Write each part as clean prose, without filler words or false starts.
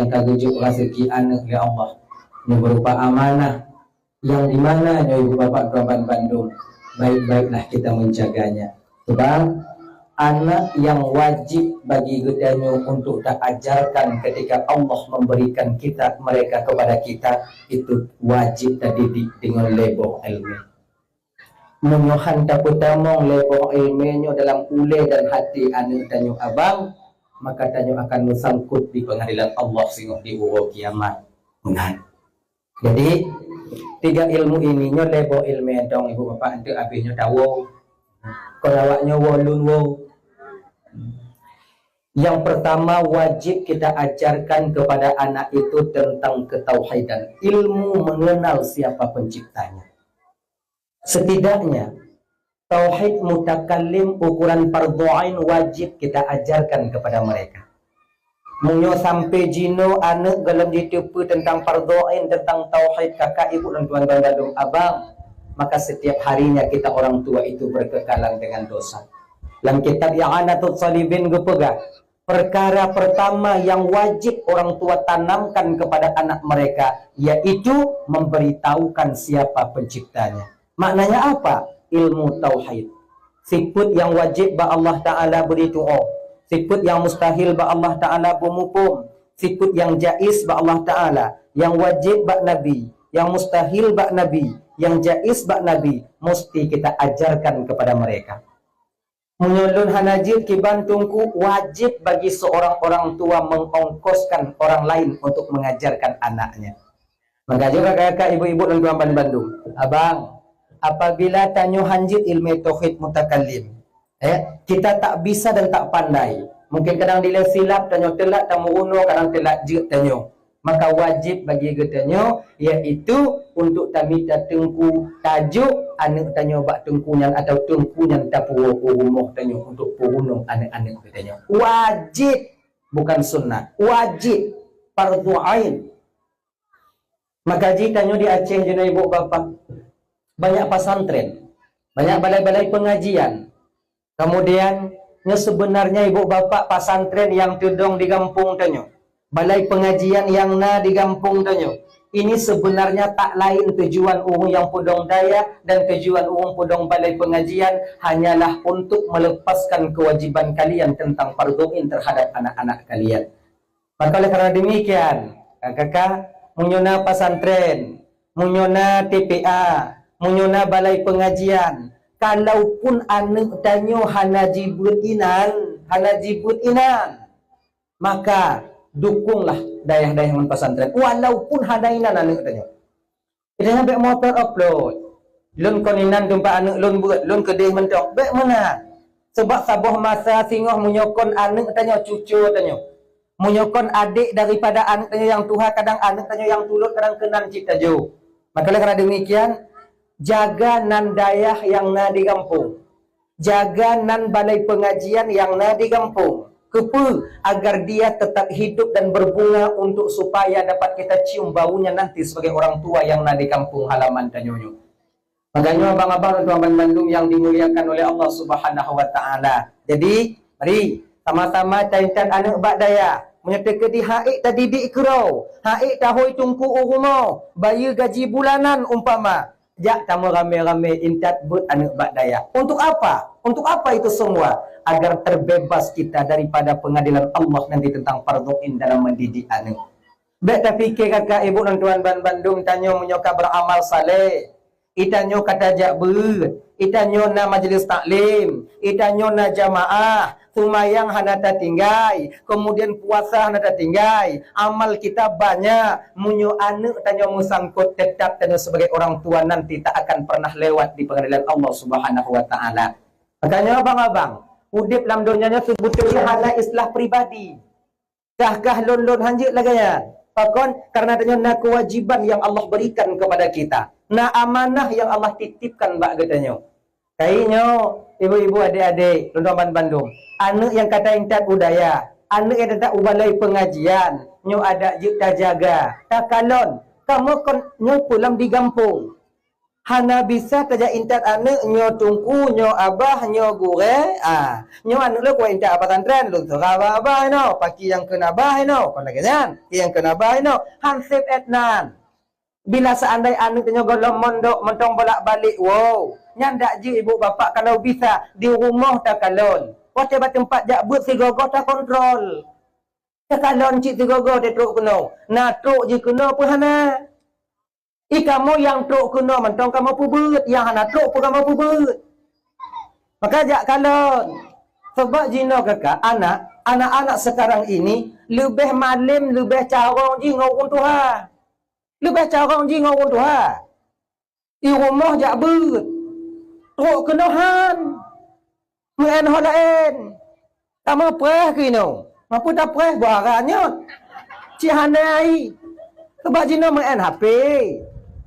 yang kagujuk rezeki anak ya Allah. Ini berupa amanah yang dimana ibu bapak Kabupaten Bandung baik-baiklah kita menjaganya. Sebab anak yang wajib bagi kita untuk tak ajarkan ketika Allah memberikan mereka kepada kita, itu wajib terdidik dengan lebih ilmu. Menyuhan tak pertama lebih ilmunya dalam ule dan hati anak tanyo abang, maka tanyo akan bersangkut di pengadilan Allah sehingga di hari kiamat. Benar. Jadi 3 ilmu ini nyo lebo ilmu dong ibu bapak untuk abinya tahu kalau awaknya walun wo. Yang pertama wajib kita ajarkan kepada anak itu tentang ketauhidan, ilmu mengenal siapa penciptanya. Setidaknya tauhid mutakallim ukuran fardhu ain wajib kita ajarkan kepada mereka. Munyo sampai jino anak dalam ditipu tentang fardhu ain, tentang tauhid kakak ibu dan tuan-tuan Bandung abang, maka setiap harinya kita orang tua itu berkekalan dengan dosa. Dalam kitab I'anatul Talibin gepegah, perkara pertama yang wajib orang tua tanamkan kepada anak mereka yaitu memberitahukan siapa penciptanya. Maknanya apa? Ilmu tauhid. Sifat yang wajib ba Allah Ta'ala beri doa, sifat yang mustahil ba Allah Ta'ala bermukum, sifat yang jaiz ba Allah Ta'ala, yang wajib ba Nabi, yang mustahil ba Nabi, yang jaiz ba Nabi, mesti kita ajarkan kepada mereka. Menyulun hanajir kibantungku, wajib bagi seorang orang tua mengongkoskan orang lain untuk mengajarkan anaknya. Maka juga kakak ibu-ibu dan tuan Bandung abang, apabila tanyo hanjit ilmu tauhid mutakallim, kita tak bisa dan tak pandai, mungkin kadang dile silap tanyo telat tamu uno, kadang telat je tanyo, maka wajib bagi getanyo yaitu untuk tamita tengku tajuk anak tanyo bak tengkunyan atau tengkunyan tapu rumah tanyo untuk purunung anak-anak getanyo. Wajib, bukan sunnah, wajib fardhu ain. Maka jika tanyo di Aceh jena ibu bapa banyak pesantren, banyak balai-balai pengajian. Kemudian sebenarnya ibu bapak pesantren yang tudong di kampung tanyo, balai pengajian yang di kampung tanyo, ini sebenarnya tak lain tujuan yang pudong daya dan tujuan pudong balai pengajian hanyalah untuk melepaskan kewajiban kalian tentang fardhu'in terhadap anak-anak kalian. Maka oleh karena demikian, kakak munyona pesantren, munyona TPA, munyona balai pengajian, kalaupun anak tanyo hanajibut inan, maka dukunglah dayah-dayah pesantren walaupun hadainan anak tanyo. Kita sampai motor upload, lun koninan tumpa anak lun buat, lun kedih mentok, baik mana? Sebab sabuh masa singoh menyokon anak tanyo, cucu tanyo, menyokon adik daripada anak tanyo yang tuha, kadang anak tanyo yang tulut, kadang kenan cita jo. Maka karena demikian, jaga nan dayah yang di kampung, jaga nan balai pengajian yang di kampung, agar dia tetap hidup dan berbunga untuk supaya dapat kita cium baunya nanti sebagai orang tua yang di kampung halaman tanyonyo. Makanya abang-abang dan tuan Bandung yang dimuliakan oleh Allah Subhanahu wa Ta'ala. Jadi, mari sama-sama cainkan anak bak daya, menyatakan di haik tadi diikrau, haik tahoi tungku urumo, bayar gaji bulanan umpama. Jak tamu rame-rame intat but anak bak daya. Untuk apa? Untuk apa itu semua? Agar terbebas kita daripada pengadilan Allah nanti tentang fardhu'in dalam mendidik anak. Baik tak fikir kakak ibu dan tuan Bandung tanyo menyoka beramal saleh. Itanyo kata jak ber, itanyo na majlis taklim, itanyo na jamaah, sumayang hanata tinggai, kemudian puasa hanata tinggai, amal kita banyak, munyo anu tanyo musangkut tetap tanyo sebagai orang tua nanti tak akan pernah lewat di pengadilan Allah Subhanahu wa Ta'ala. Makanya abang-abang, udip dalam dunianya sebetulnya hala islah pribadi. Kahkah lon-lon hanjit laganya. Pakon karena tanyo na kewajiban yang Allah berikan kepada kita. Na amanah yang Allah titipkan bak getanyo. Kayaknya ibu-ibu adik-adik Lundoman Bandung, anak yang kata intat budaya, anak yang tak ubalai pengajian, nyo ada jita jaga, tak kalon, kamu kon nyo pulang di kampung. Hana bisa taja intat anak nyo tungku nyo abah nyo gure nyo anak lu kuat intat pesantren lu serawa abah no paki yang kena abah no kon lagi kan yang kena abah no hansip etnan bila seandai anak nyo golong mondok mentong bolak-balik wow nyandak je ibu bapak kalau bisa di rumah tak kalon wate tempat jak but si gogo tak kontrol tak kalon cik si gogo dia truk kena na truk je kena pun hana kamu yang truk kena mentong kamu pubut yang hana truk pun kamu pubut maka jak kalon sebab jino kakak anak-anak sekarang ini lebih malim lebih carong je ngawun Tuhan lebih carong je ngawun Tuhan di rumah jak but truk kena han muen holain kamu preh kino mampu tak preh buarannya cihanai sebab jino muen HP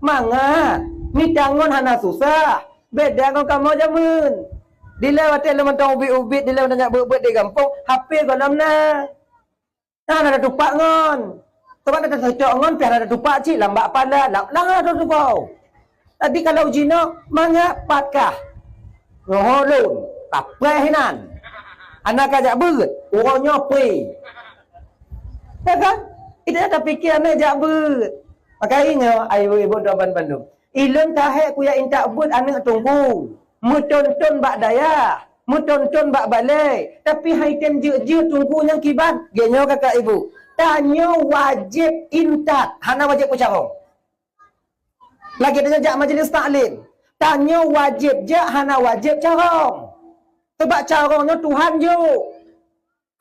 Manga, ni tangon hana susah. Beda dengan kamu jamun. Dila wate le mentang ubit-ubit, dila mentang buat di kampung, HP kolam na. Nah, ada tupak ngon. Sebab ada cocok ngon, biar ada tupak cik, lambat pala, ada tupak. Tadi kalau jino, manga patkah. Ngoholun, tapeh hinan. Anak ajak beut, orangnya pe. Ya kan? Itu ada fikir anak ajak beut. Maka ingat ibu-ibu doban Bandung. Ilun tahek kuya intak but anak tunggu. Muton-ton bak daya. Muton-ton bak balik. Tapi haitem je tunggu yang kibat. Genyo kakak ibu. Tanya wajib intak. Hana wajib pucarong. Lagi tanya jak majlis taklim. Tanya wajib je, hana wajib carong. Sebab carongnya Tuhan je.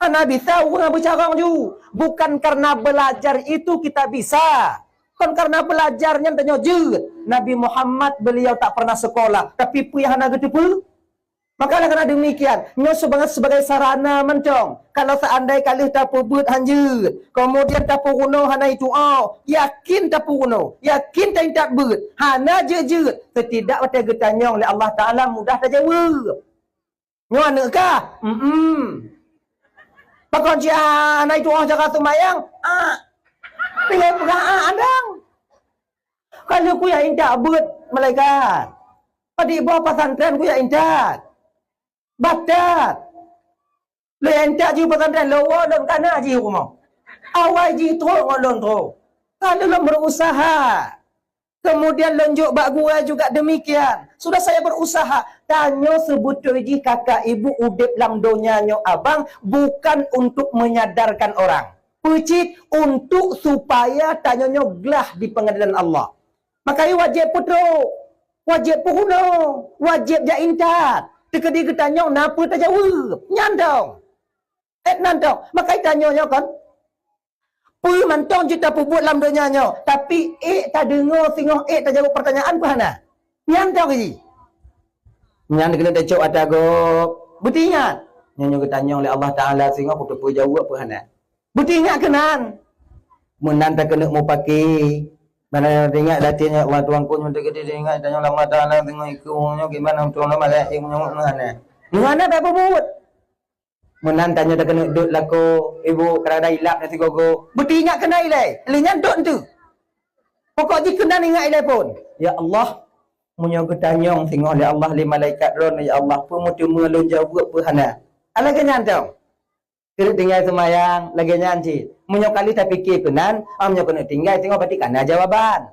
Hana bisa orang bercarong je. Bukan karena belajar itu kita bisa. Kan karena belajarnya tanya je. Nabi Muhammad beliau tak pernah sekolah. Tapi puyah nak gitu pun. Maka karena demikian. Nyo sebagai sarana mencong. Kalau seandai kali tak pubut hanjut. Kemudian tak puruno hana itu. Yakin tak puruno. Yakin tak intak but. Hana je. Setidak wata getanyong oleh Allah Ta'ala mudah tak jawab. Nyo anak kah? Pakon si hana itu jaga semayang. Tinggal pegang andang. Kalau ku ya indak but malaikat. Padi bawa pesantren ku ya indak. Batat. Le indak ji pesantren lawa dan kana ji rumah. Awal ji tu ngolon tu. Kalau lo berusaha. Kemudian lonjok bak gua juga demikian. Sudah saya berusaha. Tanya sebutul ji kakak ibu udip lam donya nyo abang bukan untuk menyadarkan orang. Pucit untuk supaya tanyanya gelah di pengadilan Allah. Makanya wajib putro, wajib puhuno, wajib jaintat. Tekedi ketanya napa tak jawab. Nyandong. Nandong. Makanya tanyanya kan. Pui mantong kita pubut lam donyanya. Tapi tak dengar singoh tak jawab pertanyaan apa hana. Nyandong lagi. Nyandong kena decok ada go. Bukti ingat. Nyanyo ketanya oleh Allah Ta'ala singoh putu jawab apa hana. Bukti ingat kenan. Menan tak kena mau pakai. Mana ingat latihannya Allah Tuhan ku nyuntik dia ingat tanya Allah Taala tengok ikunya gimana untuk nama lah ilmu mana. Mana tak buat. Menan tanya tak kena duduk laku ibu kerana hilap nanti gogo. Bukti ingat kena ilai. Linya duduk tu. Pokok di kena ingat ilai pun. Ya Allah. Munya ketanyong tengok oleh Allah li malaikat ron ya Allah pun mutu mengelun jawab pun hana. Ala kenyan tau. Kena tinggal semayang, lagi nyanci. Munyo kali tak fikir kenan, munyo kena tinggal, tengok pati kana jawaban.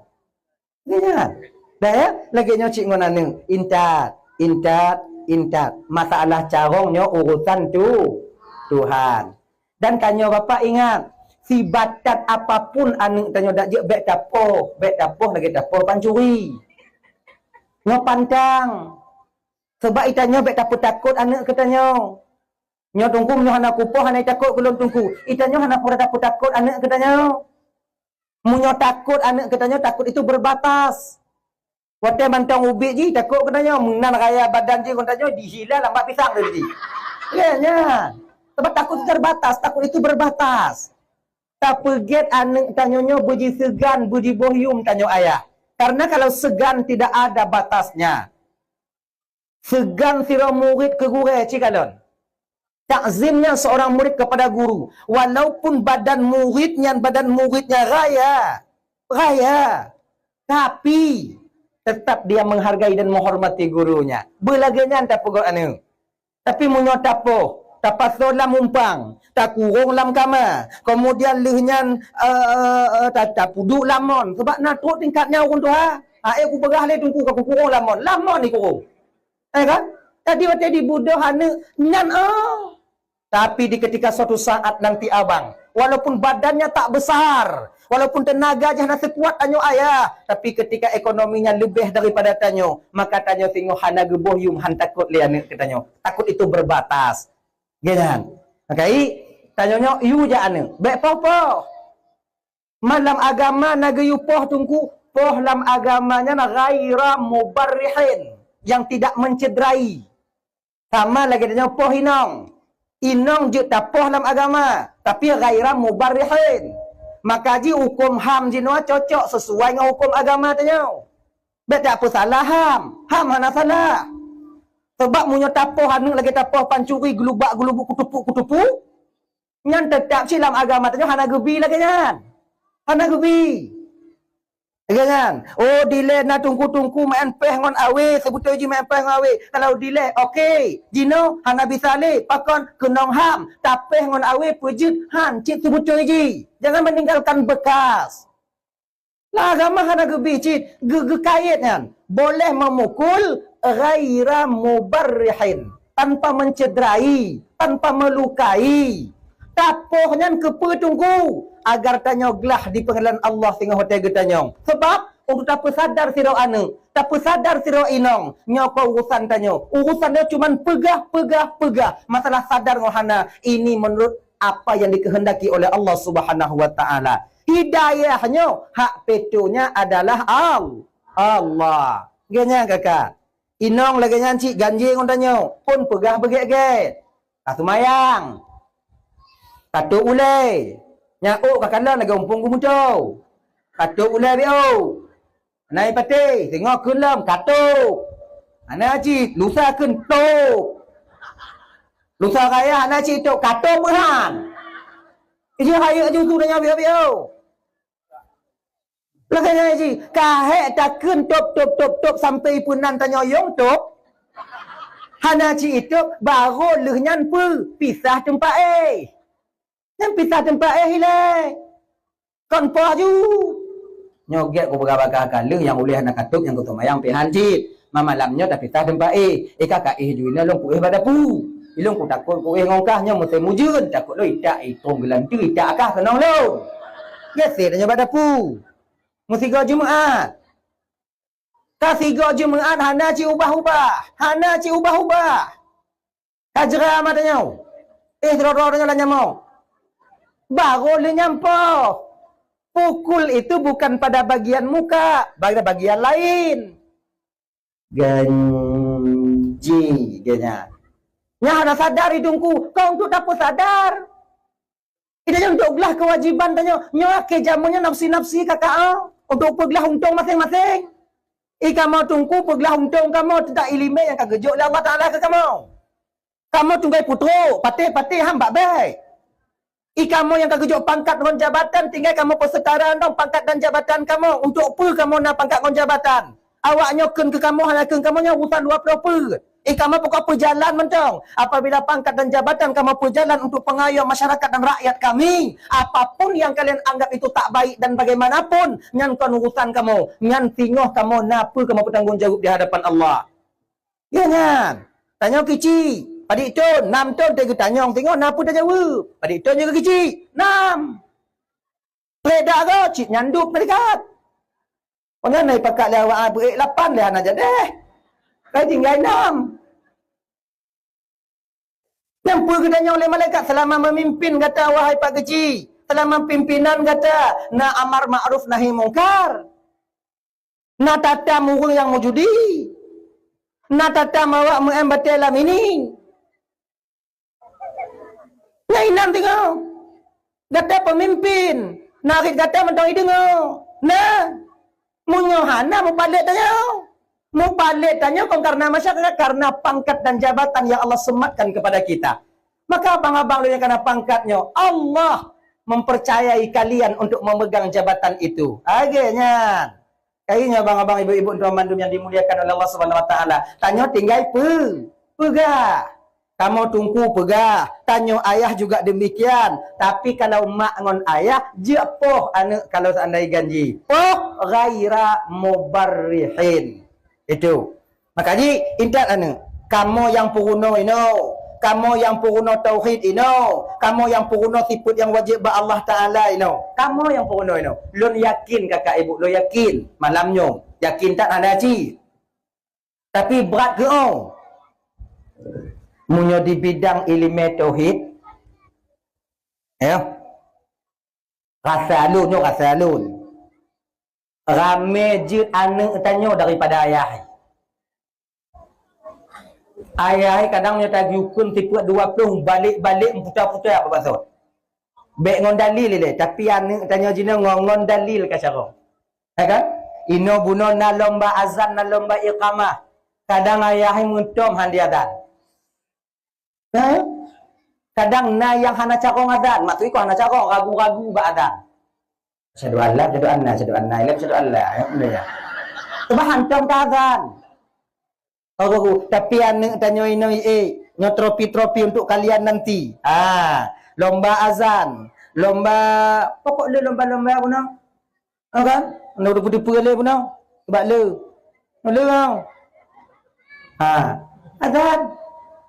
Lihat. Dah ya, lagi nyo cik ngonane, intat. Masalah carongnya urusan tu Tuhan. Dan kanyo bapak ingat, si batat apapun anu tanyo dak je bek tapoh lagi tapoh pancuri. Ngo pantang. Sebab itanyo bek tapoh takut anak ketanyo. Nyo tungku nyo hana kupoh hana takut belum tungku. Itanyo hana pura takut anak ketanyo. Munyo takut anak ketanyo takut itu berbatas. Wate mantang ubi ji takut ketanyo menan raya badan ji ketanyo dihila lambat pisang tadi. Ya. Sebab takut itu terbatas, takut itu berbatas. Tak peget anak tanyonyo buji segan, buji bohyum tanyo ayah. Karena kalau segan tidak ada batasnya. Segan sira murid ke guru cikalon. Takzimnya seorang murid kepada guru. Walaupun badan muridnya raya. Tapi tetap dia menghargai dan menghormati gurunya. Belaganya tak pegol anu. Tapi munyo tapo, tapaso lam umpang, tak kurung lam kama. Kemudian lihnya tak puduk lamon sebab nak turut tingkatnya orang tu ha. Aku berah le tunggu aku kurung lamon. Lamon ni kurung. Kan? Tadi bodoh hana nyan Tapi di ketika suatu saat nanti abang, walaupun badannya tak besar, walaupun tenaga je hana sekuat tanyo ayah, tapi ketika ekonominya lebih daripada tanyo, maka tanyo tengok hana gebuh yum han takut lian ke tanyo. Takut itu berbatas. Gitu. Okay? Tanyo yu je ane. Baik poh. Malam agama nagayu poh tungku, poh lam agamanya na ghaira mubarrihin, yang tidak mencederai. Sama lagi tanyo poh inong. Inong je tapoh dalam agama, tapi ghaira mubarrihin. Maka ji hukum ham je cocok sesuai dengan hukum agama tanya. Bet tak apa salah ham. Ham hana salah. Sebab munyo tapoh anu lagi tapoh pancuri gelubak-gelubuk kutupu-kutupu. Nyan tetap dalam agama tanya hana gebi lagi nyan. Hana gebi. Jangan. Oh delay nak tungku-tungku main peh ngon awe, sebutul ji main peh ngon awe. Kalau delay okey. Jino hana bisa le pakon kenong ham, tapeh ngon awe pujut han cit sebutul ji. Jangan meninggalkan bekas. Lah agama hana gebi cit, kait kan. Boleh memukul ghaira mubarrihin, tanpa mencederai, tanpa melukai. Tapohnya kepe tunggu agar tanyo gelah di pengadilan Allah sehingga hotel getanyong. Sebab untuk tak sadar siro anu, tak sadar siro inong, nyoko urusan tanyo. Urusan dia cuma pegah. Masalah sadar ngohana ini menurut apa yang dikehendaki oleh Allah Subhanahu wa taala. Hidayahnya, hak petunya adalah Allah. Genya kakak. Inong lagi nyanci ganjing ontanyo, pun pegah begek-gek. Tak semayang. Katuk ulai. Nyakuk kakanda lagi umpung kumucau. Katuk ulai biau. Naik pati. Tengok kelam. Katuk. Anak cik. Lusa kentuk. Lusa kaya anak cik tuk. Katuk berhan. Iji raya je tu nanya biau-biau. Lagi nanya cik. Kahek tak kentuk. Sampai punan tanya yong tuk. Anak cik itu baru lehnya pisah tempat yang pisah tempat hilai. Kon poh ju. Nyoget ko baga-baga kala yang boleh nak katuk yang kutu mayang pihan cip. Malamnya dah pisah tempat kakak ju long ku pada pu. Ilong ku takut ku ngongkahnya mesti mujun takut lo idak itong gelan tu idak akah kenong lo. Gese dah pada pu. Mesti go Jumaat. Kasih go Jumaat hana ci ubah-ubah. Kajra matanya. Roro dengan nyamau. Baru le nyampo. Pukul itu bukan pada bagian muka, pada bagian lain. Ganji genya. Nya ada sadar hidungku, kau untuk dapat sadar. Ini untuk belah kewajiban tanya. Nya ke jamunya nafsi-nafsi kakak untuk pergelah untung masing-masing. Kamu tunggu pergelah untung kamu tidak ilmu yang kagejuk oleh Allah Taala ke kamu. Kamu tunggai putro, pati-pati hamba baik. Kamu yang kagejok pangkat dengan jabatan, tinggal kamu persekitaran dong pangkat dan jabatan kamu. Untuk apa kamu nak pangkat dengan jabatan? Awak nyoken ke kamu, halakan kamu nya urusan 20 apa? Kamu pokok perjalan mentong. Apabila pangkat dan jabatan kamu perjalan untuk pengayom masyarakat dan rakyat kami. Apapun yang kalian anggap itu tak baik dan bagaimanapun, nyan kon urusan kamu. Nyan tingoh kamu napa kamu bertanggungjawab di hadapan Allah. Ya nyan. Tanya kecil. Padik Tun, 6 tahun dia tanya, tengok napa dah jawab. Padik Tun juga kecil, 6. Pedak ke, cik nyanduk mereka. Orang naik pakat lewat berik 8 dah nak jadi. Kau tinggal 6. Nampak ke tanya oleh malaikat selama memimpin kata wahai pak kecil. Selama pimpinan kata na amar ma'ruf nahi mungkar. Na tata murung yang mujudi. Na tata mawak mu'ambatelam ini. Nah inam tengok. Gata pemimpin. Narik gata mentang dengar. Nah. Munyohana mau balik tanya. Mau balik tanya kong karena masyarakat. Karena pangkat dan jabatan yang Allah sematkan kepada kita. Maka abang-abang yang karena pangkatnya. Allah mempercayai kalian untuk memegang jabatan itu. Akhirnya. Kayaknya abang-abang, ibu-ibu, tuan mandum yang dimuliakan oleh Allah Subhanahu Wa Taala. Tanya tinggal pegah. Kamu tunggu pegah. Tanya ayah juga demikian. Tapi kalau mak ngon ayah, je poh anak kalau seandainya ganji. Poh ghaira mubarrihin. Itu. Makanya ingat anak. Kamu yang puruno ini. Kamu yang puruno tauhid ini. Kamu yang puruno sifat yang wajib ba Allah Ta'ala ini. Kamu yang puruno ini. Lun yakin kakak ibu. Lun yakin. Malamnya. Yakin tak ada haji. Tapi berat ke oh. Munyo di bidang ilmu tauhid. Ya. Rasa alun. Rame je anak tanya daripada ayah. Ayah kadang dia tagi hukum tipu 20 balik putar-putar apa maksud. Baik ngon dalil le, tapi anak tanya jina ngon dalil ka cara. Ya kan? Ino buno na lomba azan na lomba iqamah. Kadang ayah muntom handi azan. Kadang na yang hana cakong azan, mak tu iko hana cakong ragu-ragu ba azan. Syahadu Allah, syahadu anna, syahadu Allah, ya. Coba hantam ka azan. Oh, tapi anak tanya ini nyo trofi-trofi untuk kalian nanti. Lomba azan, lomba pokok le lomba-lomba pun. Kan? Nak depu-depu le pun. Sebab le. Le. Azan.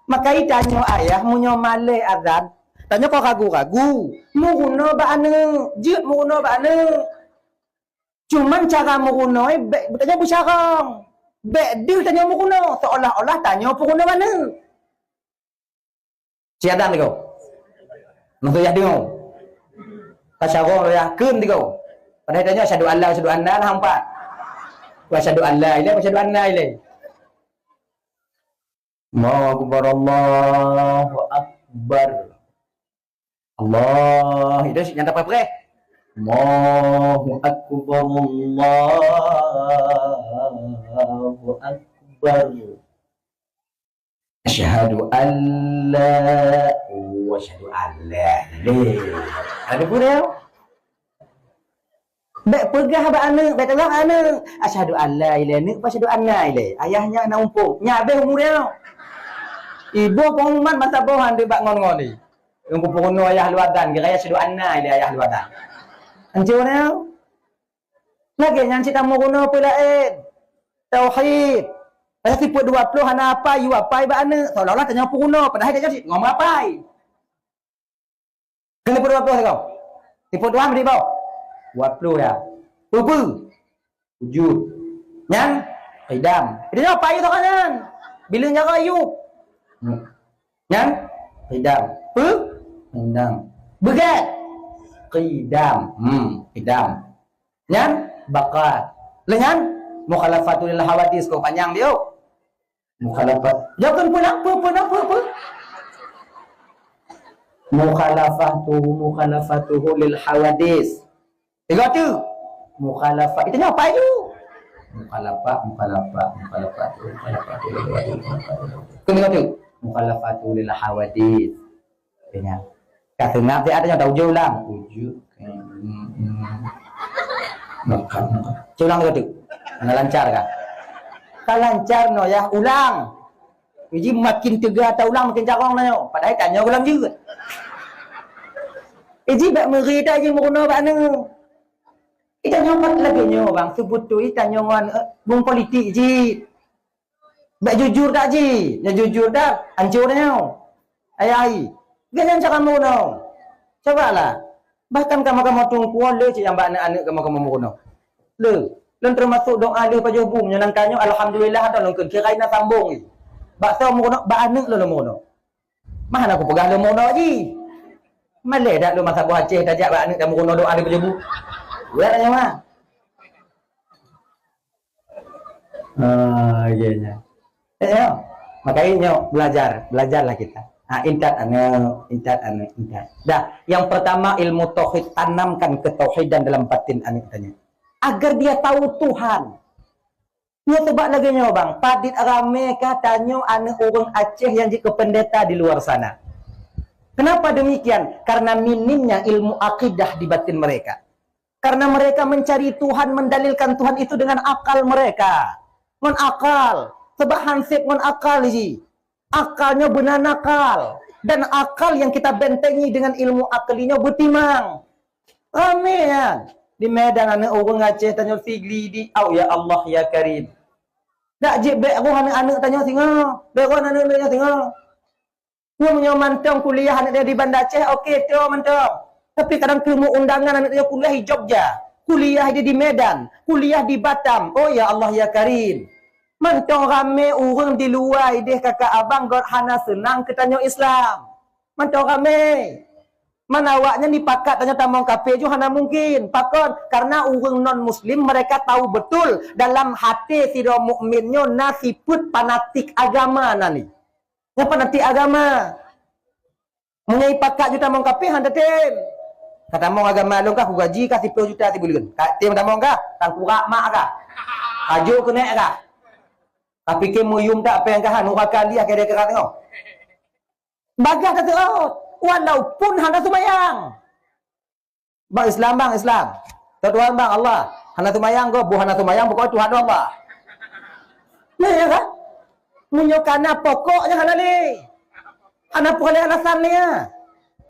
Maka tanya ayah munyo male azan. Tanya kau ragu-ragu. Muruno ba ane? Jut muruno ba ane? Cuman cara muruno bertanya bersarang. Dia tanya muruno. Seolah-olah tanya muruno mana? Siadan kau. Nanti ya dengar. Kasyarong ya kun kau. Padahal tanya syahadu Allah, syahadu anna hampa. Wa syahadu Allah ilaih, wa syahadu anna ilaih. Allahu Akbar, Allahu Akbar. Allah, itu yang dapat apa? Allahu Akbar, Allahu Akbar. Asyhadu an la wa asyhadu an la ilaha. Ada pun dia. Baik pegah ba anak, baik telah anak. Asyhadu an la ilaha illallah, asyhadu anna ilaih. Ayahnya nak umpung. Nya habis umur dia. Ibu pengumuman masa bohan dia bak ngon-ngon ni. Yang pupuno ayah luadan, kira asyhadu anna ilaih ayah luadan. Anjur dia. Lagi yang cerita muruno pula tauhid. Pasal tipu 20 hana apa, you apa ba anak. Seolah-olah tanya puruno, padahal dia jadi ngomong apa. Kena tipu 20 kau. Tipu 2 beri bau. 20 ya. Tupu. Wujud. Nyan. Qidam. Dia apa itu kan? Bila nyara ayub. Nyan. Qidam. Qidam. Begat. Qidam. Qidam. Nyan. Bakat. Lenyan. Mukhalafatul lil hawadis kau panjang dia. Mukhalafat. Jangan pun apa. Mukhalafatuhu lil hawadis. Tiga tu. Mukhalafat. Itu apa itu? Mukhalafat. Kena tu. Mukhalafatu lil hawadis. Tanya. Kata nak dia ada yang tahu ulang. Ujuk. Makan. Ulang tu. Nak lancar kah? Tak lancar no ya, ulang. Jadi makin tegak atau ulang makin carong lah no. Padahal tanya ulang juga. Jadi bak meri tak je meruna bak ne. Kita nyomat lagi nyo bang, sebut tu kita nyongan bung politik je. Bak jujur tak je? Ya jujur tak? Hancur nyo. Ayai. Jangan cakap meruna. Cobalah. Bahkan kamu tunggu le je yang bak anak-anak kamu meruna. Le. Dan termasuk doa le pada hubung menyenangkannya alhamdulillah ada nungkin kira ina sambung ni. Bak tahu merona bak anak le merona. Mana aku pegah le merona ji. Malai dak lu masa buah Aceh tajak bak anak kamu merona doa le pada hubung. Buat tanya mah. Iya. Ya. Makanya belajarlah kita. Intat. Dah, yang pertama ilmu tauhid, tanamkan ketauhidan dalam batin anak tanya. Agar dia tahu Tuhan. Dia tebak lagi nyawa bang. Padit rame katanya anak orang Aceh yang jadi pendeta di luar sana. Kenapa demikian? Karena minimnya ilmu akidah di batin mereka. Karena mereka mencari Tuhan, mendalilkan Tuhan itu dengan akal mereka. Ngon akal. Sebab hansip ngon akal ji. Akalnya benar nakal. Dan akal yang kita bentengi dengan ilmu akalinya betimang. Rame ya. Di Medan anak orang Aceh tanya Figli di ya Allah ya Karim. Tak je baik orang anak-anak tanya tengok. Baik orang anak tanya tengok. Gua punya mantong kuliah anak dia di Bandar Aceh, okey tu mantong. Tapi kadang kemu undangan anak dia kuliah di Jogja, kuliah dia di Medan, kuliah di Batam. Oh ya Allah ya Karim. Mantong rame orang di luar dia kakak abang god hana senang ketanya Islam. Mantong rame. Mana awaknya ni pakat tanya tamang kafe ju hana mungkin. Pakon karena orang non muslim mereka tahu betul dalam hati sira mukminnya nasiput fanatik agama nani. Yang fanatik agama. Mengai pakat ju tamang kafe handa tem. Kata mong agama lu kah aku gaji kah 10 juta 10 bulan. Tim tamang kah? Tang kurak mak kah? Aju kena kah? Tapi ke muyum tak apa yang kah nu kali akhir dia kata tengok. Bagah kata oh, walaupun handa sumayang. Bang Islam bang Islam. Tuhan bang Allah. Handa sumayang go, bu handa sumayang pokok Tuhan Allah. Nah ya kan? Munyokana pokoknya handa ni. Handa pokoknya alasan ni ya.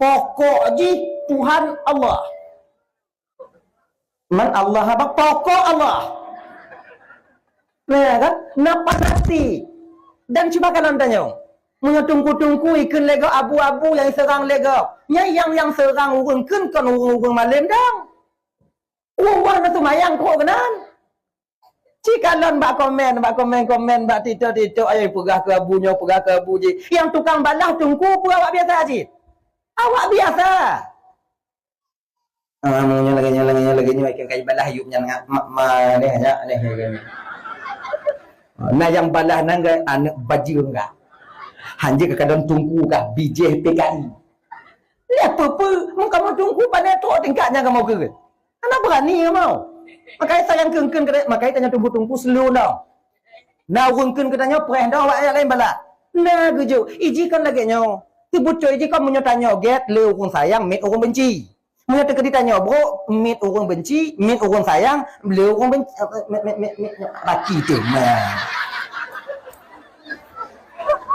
Pokok ji Tuhan Allah. Man Allah apa? Pokok Allah. Nah kan? Napa nanti? Dan cuba kan tanya. Menyetungku-tungku ikan lego abu-abu yang serang lego. Yang serang urung kan urung malam dong. Urung tu mayang kok kenan. Cikalon bak komen bak tito ayo pegah ke abunya pegah ke abu ji. Yang tukang balah tungku pun awak biasa ji. Awak biasa. Nyala lagi ikan kai balah yuk nyang ma ni hanya ni. Nah yang balah nang anak baju enggak. Hanje ke kadang tunggu kah BJ PKI. Lihat apa muka mau tunggu pada tu tingkatnya kamu ke. Anak berani mau. Makai sayang kengken ke makai tanya tunggu slow dah. Nah rungken katanya preh dah awak lain balah. Nah gujo ijikan lagi nyo. Tibu coy jika menyatanya get le orang sayang mit orang benci. Menyata ke ditanya bro mit orang benci, mit orang sayang, le orang benci laki tu. Nah.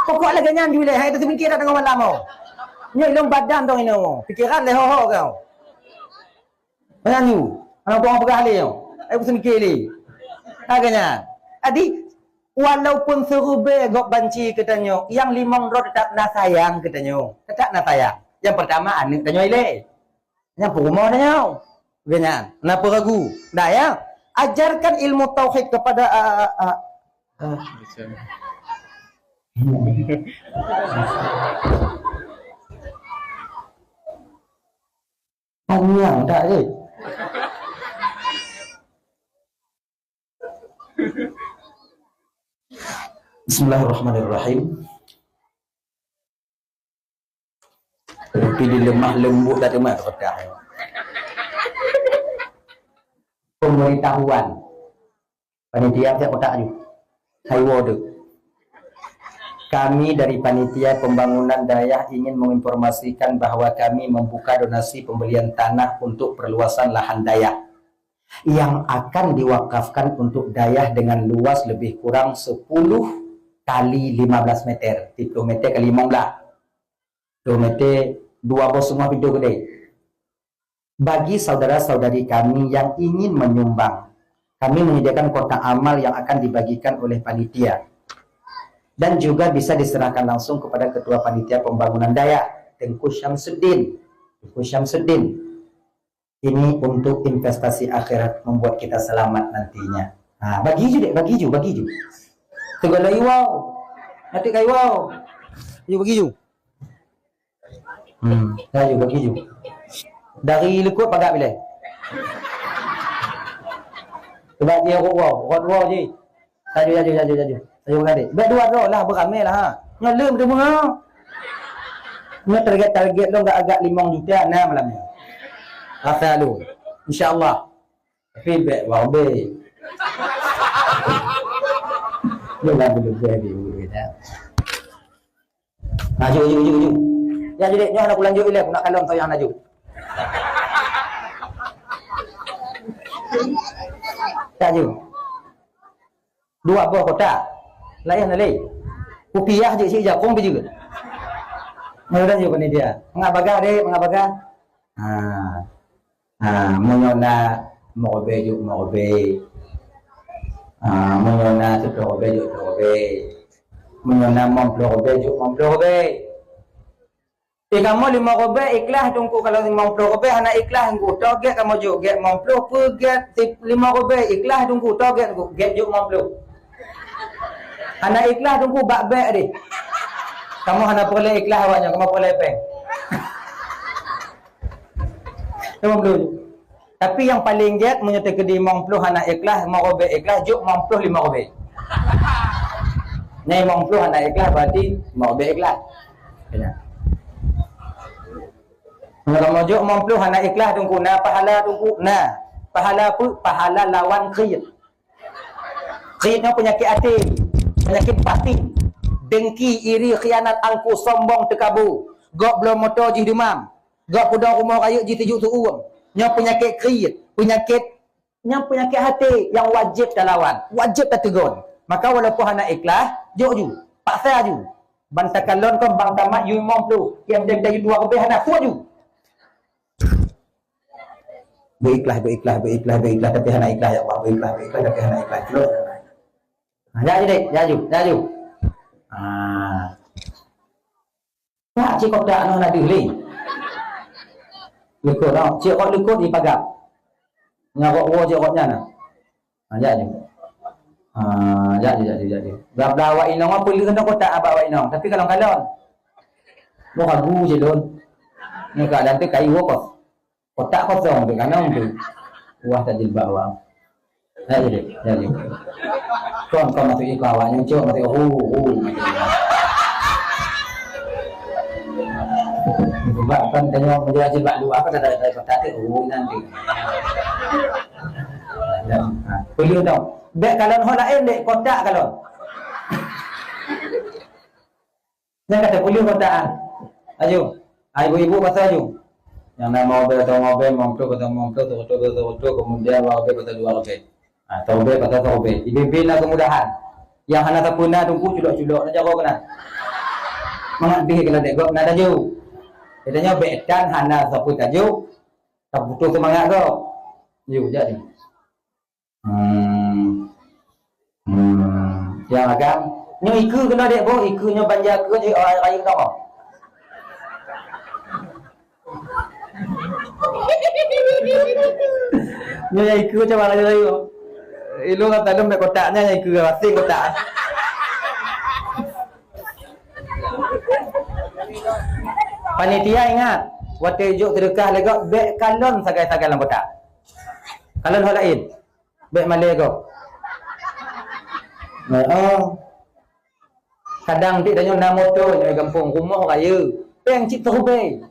Pokok lagi nyan jule hai tu mikir dah tengah malam. Nyoi long badan tu ini. Pikiran le ho kau. Mana ni? Anak orang pegah le. Aku semikir le. Agaknya. Adi walaupun serube gok banci katanya, yang limong rod tetap nak sayang katanya. Tetap nak sayang. Yang pertama anak katanya ile. Yang perumah katanya. Ganyan. Kenapa ragu? Dah ya. Ajarkan ilmu tauhid kepada panjang tak je. Bismillahirrahmanirrahim. Pilih lemah lembut tak temat kotak. Pemberitahuan. Panitia siap kotak je. High water. Kami dari Panitia Pembangunan Dayah ingin menginformasikan bahwa kami membuka donasi pembelian tanah untuk perluasan lahan Dayah yang akan diwakafkan untuk Dayah dengan luas lebih kurang 10 kali 15 meter, 10 meter kali 15 2 meter 2 bos semua video gede. Bagi saudara-saudari kami yang ingin menyumbang, kami menyediakan kotak amal yang akan dibagikan oleh panitia dan juga bisa diserahkan langsung kepada Ketua Panitia Pembangunan Dayah, Tengku Syamsuddin. Tengku Syamsuddin. Ini untuk investasi akhirat membuat kita selamat nantinya. Nah, bagi ju. Tegala iwau. Nanti kai wow. Ju bagi ju. Bagi ju. Dari lekut pagak bila? Sebab dia wow je. Saju. Saya adik. Baik dua tu lah beramai lah ha. Nyalem tu mah. Nya target lu enggak agak 5 juta nah malam ni. Rasa lu. Insya-Allah. Feedback wow be. Lu dah belum jadi dah. Maju. Ya jadi nyo nak lanjut ile aku nak kalong saya maju. Tak je. Dua buah kotak. Layan lagi. Rupiah je si jakong pergi juga. Mudah je panitia. Mengabaga dek, mengabaga. Menyona mobe juk mobe. Menyona tu mobe juk mobe. Menyona mobe juk mobe. Kamu 5 robe ikhlas tunggu kalau 50 robe anak ikhlas tunggu target kamu juk get 50 per get 5 robe ikhlas tunggu target tunggu get juk 50. Anak ikhlas tunggu bak back dia. Kamu hanya boleh ikhlas awaknya, kamu boleh peng. Kamu belum. Tapi yang paling get menyertai ke 50 anak ikhlas, 5 robe ikhlas juk 50 5 robe. Ni 50 anak ikhlas berarti 5 robe ikhlas. Kena. Kalau juk 50 anak ikhlas tunggu nah pahala tunggu nah. Pahala apa? Pahala lawan khiyat. Khiyat ni penyakit hati. Penyakit batin, dengki, iri, khianat, angku, sombong, tekabur. Gak belum motor jih demam. Gak pudang rumah raya jih tujuk tu uang. Yang penyakit kriit, penyakit hati yang wajib dah lawan, wajib dah tegur. Maka walaupun anak ikhlas, jok ju, paksa ju. Bantakan lon kau bang tamat you 50, yang dia dari 2 lebih anak kuat ju. Berikhlas tapi anak ikhlas ya Allah, berikhlas tapi anak ikhlas. Terus. Jaju. Nak cik tak nak dihling. Lekut dah. Cik kau lekut di pagap. Ngabak wo cik kau nyana. Jaju. Jadi. Dah awak inong apa perlu kena kotak abak awak inong. Tapi kalau mau ragu je don. Ni keadaan tu kayu kos. Kotak kosong tu kanong tu. Wah tak jilbab awak. Jadi. Kau masuk ikut awaknya, cik masuk sebab kan tanya menjual jilbab dua apa dah kotak tu nanti. Perlu tau. Dek kalau hok lain dek kotak kalau. Jangan kata perlu kotak. Aju. Ibu-ibu pasal aju. Yang nama mobil atau mobil, mobil kemudian mobil atau 2 mobil. Taube kata taube. Ibibina kemudahan. Yang hana tapuna tunggu culok-culok nak jago kena. Mangat dia kalau dek gop nak tajuk. Katanya bedan hana sapu tajuk. Tak butuh semangat kau. Yo jadi. Yang agam nyo iku kena dek bo, ikunya banja ke je orang raya kau. Nyo iku coba raya. Ilo kata dalam kotaknya yang ke asing kotak. Panitia ingat, waktu juk terdekat lega beg kalon sagai-sagai dalam kotak. Kalon hal lain. Beg malai kau. Kadang dia tanya nama motor di kampung rumah raya. Peng cip terubeng.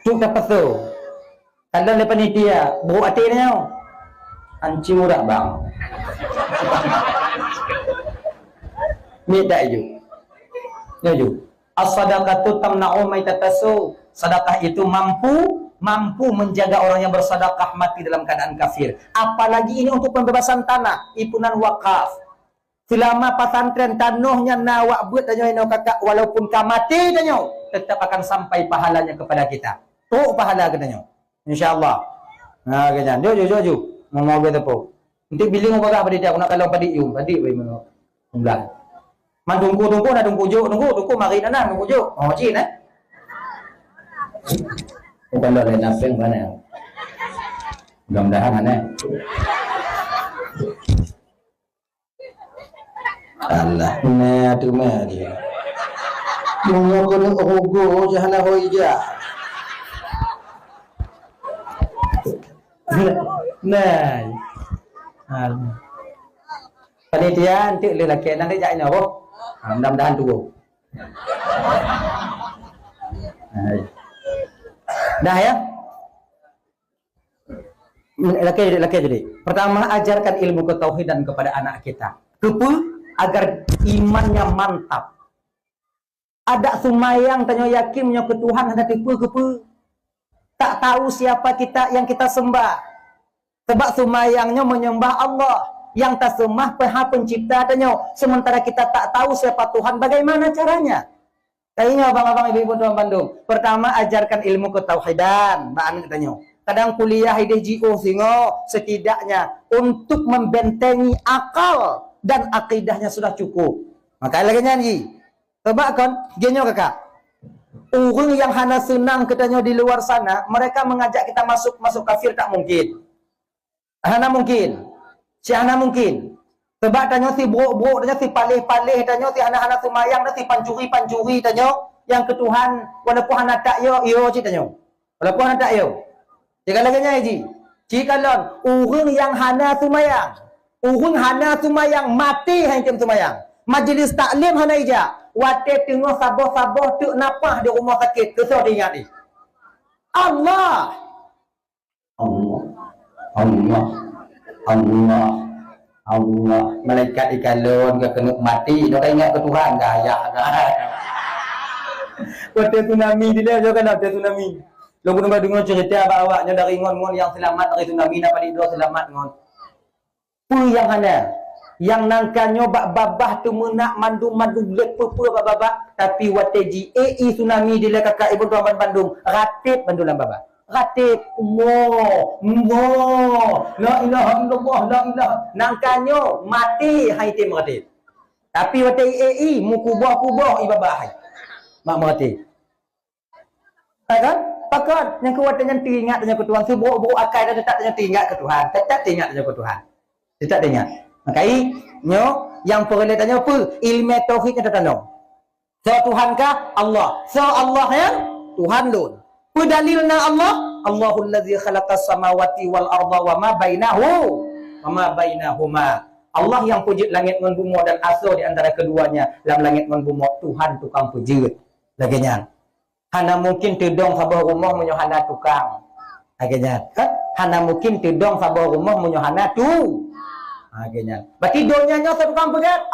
Cuk tak pasal. Kalon le panitia, buruk hati dia. Anci murah bang. Ni tak ju. Ya ju. As-sadaqatu tamna'u maitatasu. Sedekah itu mampu menjaga orang yang bersedekah mati dalam keadaan kafir. Apalagi ini untuk pembebasan tanah, ipunan wakaf. Selama pesantren tanahnya nawak buat tanya ino kakak walaupun kau mati tanya tetap akan sampai pahalanya kepada kita. Tu pahala katanya. Insya-Allah. Nah, kena. Jo. Mau betul. Nanti biling mau bagah pada dia aku nak kalau pada you. Tadi bayi mana? Umlah. Man tunggu nak tunggu mari nana tunggu juk. Oh cin Bukan dah lain apa yang mana. Mudah-mudahan mana. Allah, nah tu mah dia. Dunia kena rogo jahanam hoija. Nah. Panitia nanti lelaki nanti jadi apa? Mudah-mudahan tu. Dah ya. Lelaki jadi. Pertama ajarkan ilmu ketauhidan kepada anak kita. Agar imannya mantap. Ada sumayang tanya yakin punya ke Tuhan ada tipu. Tak tahu siapa kita yang kita sembah. Sebab semayangnya menyembah Allah. Yang tak sembah Pihak Pencipta tanya. Sementara kita tak tahu siapa Tuhan, bagaimana caranya? Kayaknya abang-abang ibu-ibu tuan Bandung. Pertama, ajarkan ilmu ketauhidan. Baan katanya. Kadang kuliah ide JO singo setidaknya untuk membentengi akal dan akidahnya sudah cukup. Maka lagi nyanyi. Sebab kan, gini kakak. Orang yang hana senang katanya di luar sana, mereka mengajak kita masuk kafir tak mungkin. Hana mungkin. Si hana mungkin. Sebab tanya si buruk-buruk, tanya si palih-palih, tanya si hana-hana semayang, tanya si pancuri-pancuri, tanya yang ke Tuhan, walaupun hana tak yo, cik tanya. Walaupun hana tak yo. Jika lagi nyanyi, jika orang yang hana semayang, orang hana semayang, mati hancam semayang. Majlis taklim hana ijak. Wate tengah sabar-sabar tuk napah di rumah sakit. Kesal dia ingat ni. Allah. Allah. Allah. Allah. Allah. Malaikat ikalun ke kena mati. Dia ingat ke Tuhan. Gaya kan. Wate tsunami dia dia kan ada tsunami. Lo pun dengar cerita awaknya dari ngon-ngon yang selamat dari tsunami dapat dia selamat ngon. Pu yang mana? Yang nangkanyo babah tu menak mandu lepu babah tapi wateji tsunami dia kakak ibu tuan Bandung ratib bandulan babah ratib la ilaha illallah la ilaha nangkanyo mati hai tim ratib tapi wateji mukubah ibabah hai mak mati kan pakat yang kuat dengan teringat dengan Tuhan sibuk akal dan tetap dengan teringat ke Tuhan tetap teringat dengan Tuhan tetap teringat. Makai nyo yang perletannya apa? Ilmu tauhidnya datang. So Tuhankah? Allah. So Allah yang Tuhan lun. Pedalilna Allah, Allahul ladzi khalaqas samawati wal arda wa ma bainahuma. Allah yang pujud langit dan bumi dan asal di antara keduanya. Dalam langit dan bumi Tuhan tukang pujud. Laginya. Hana mungkin tedong sabar rumah menyohana tukang. Laginya. Kan? Hana mungkin tedong sabar rumah menyohana tu. Akhirnya. Berarti donyanya tukang pegat.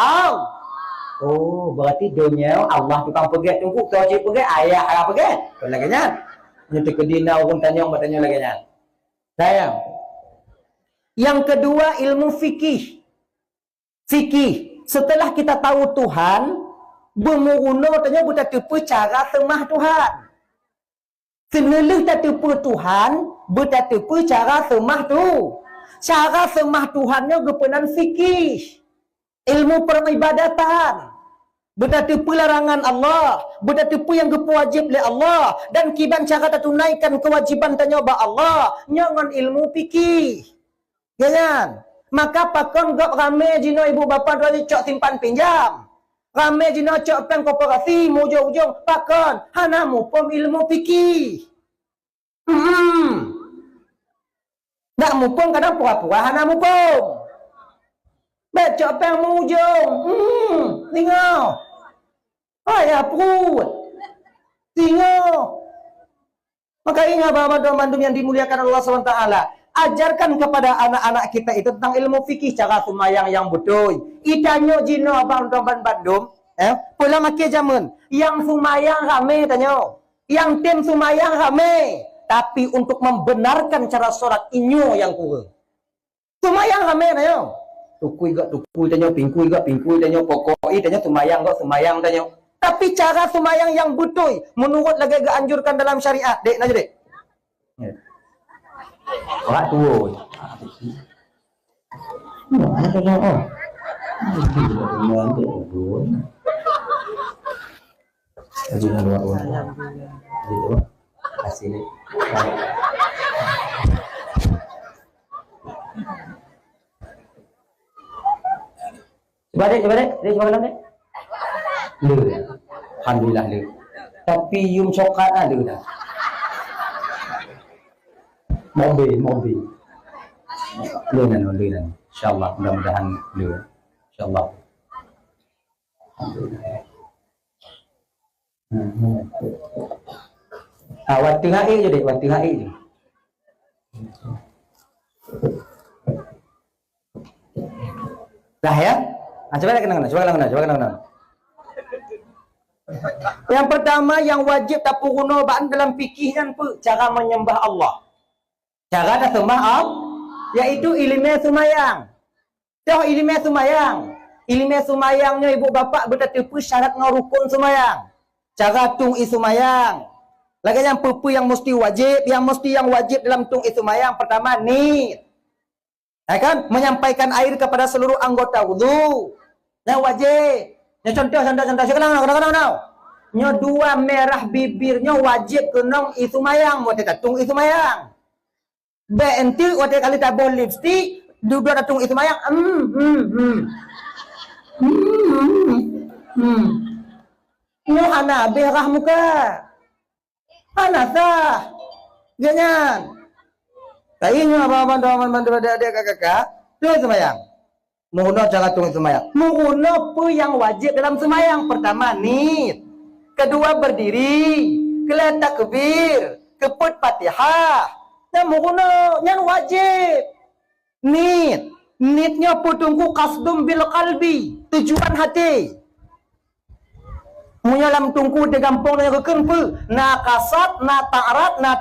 Oh, berarti donya Allah tukang pegat. Tunggu kau cik pegat, ayah ayah pegat. Kau lagi kan? Nanti kedina orang tanya lagi kan. Sayang. Yang kedua ilmu fikih. Fikih. Setelah kita tahu Tuhan, bermuruno tanya buta tipu cara semah Tuhan. Senelih tak tipu Tuhan, buta tipu cara semah tu. Cara sembah Tuhannya gepenan fikih. Ilmu peribadatan. Berarti pelarangan Allah. Berarti yang wajib oleh Allah. Dan kiban cara tunaikan kewajiban tanya ba Allah. Nyangan ilmu fikih. Jangan. Maka pakon gak rame jino ibu bapa dari cok simpan pinjam. Rame jino cok peng koperasi. Mujung-ujung pakon. Hanamu pom ilmu fikih. Nak mupung kadang pura-pura hana mupung. Baca peng mujung. Tengok. Ayah perut. Tengok. Maka ingat bahawa Bandung yang dimuliakan Allah SWT. Ajarkan kepada anak-anak kita itu tentang ilmu fikih cara semayang yang betul. Itanyo jino abang Bandung. Pula makin zaman. Yang semayang rame tanya. Yang tim semayang rame. Tapi untuk membenarkan cara solat inyo yang kurang. Semayang rame tanya. Tukui tanya, pingkui tanya, pokoi tanya, semayang tanya. Tapi cara semayang yang betul menurut lagi anjurkan dalam syariat. Dek, nanya dek. Orang tua. Mana tanya oh. Hasil coba dek, coba bilang dek. Lu, alhamdulillah lu. Tapi yum coklat ada dah. Mobil. Lu nan. Insyaallah mudah-mudahan lu. Insyaallah. Alhamdulillah. Waktu hari je dek, waktu hari je. Dah ya? Coba kena. Yang pertama yang wajib tak guna baan dalam fikihnya apa? Cara menyembah Allah. Cara dah sembah Allah iaitu ilmu sumayang. Tahu ilmu sumayang? Ilmu sumayangnya ibu bapa bertepi syarat dengan rukun sumayang. Cara tung sumayang. Lagi yang apa yang mesti yang wajib dalam tung sumayang pertama ni. Ya kan? Menyampaikan air kepada seluruh anggota wudu. Yang wajib. Yang contoh sekarang. Nya dua merah bibirnya wajib kena sumayang buat tung sumayang. Enti waktu kali tabur lipstick duduk datung itu mayang Ni hana berah muka hana sah ganyan kayaknya apa-apa dia kakak tu semayang menggunakan cara tung semayang menggunakan apa yang wajib dalam semayang pertama nit kedua berdiri kelihatan takbir keput fatihah yang menggunakan yang wajib nitnya putungku kasdum bil qalbi tujuan hati menyalam tungku de gampang dengan kempu na kasat na ta'rat na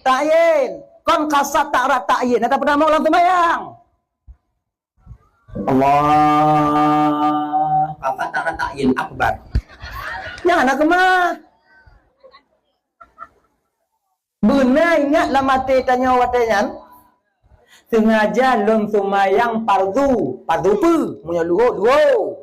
ta'yin kon kasat ta'rat ta'yin nata pernah mau lam sembahyang Allah kasat ta'rat ta'yin akbar yang anak kemah benar ingatlah mati tanya watanyan sengaja lum sumayang pardu pu punya luho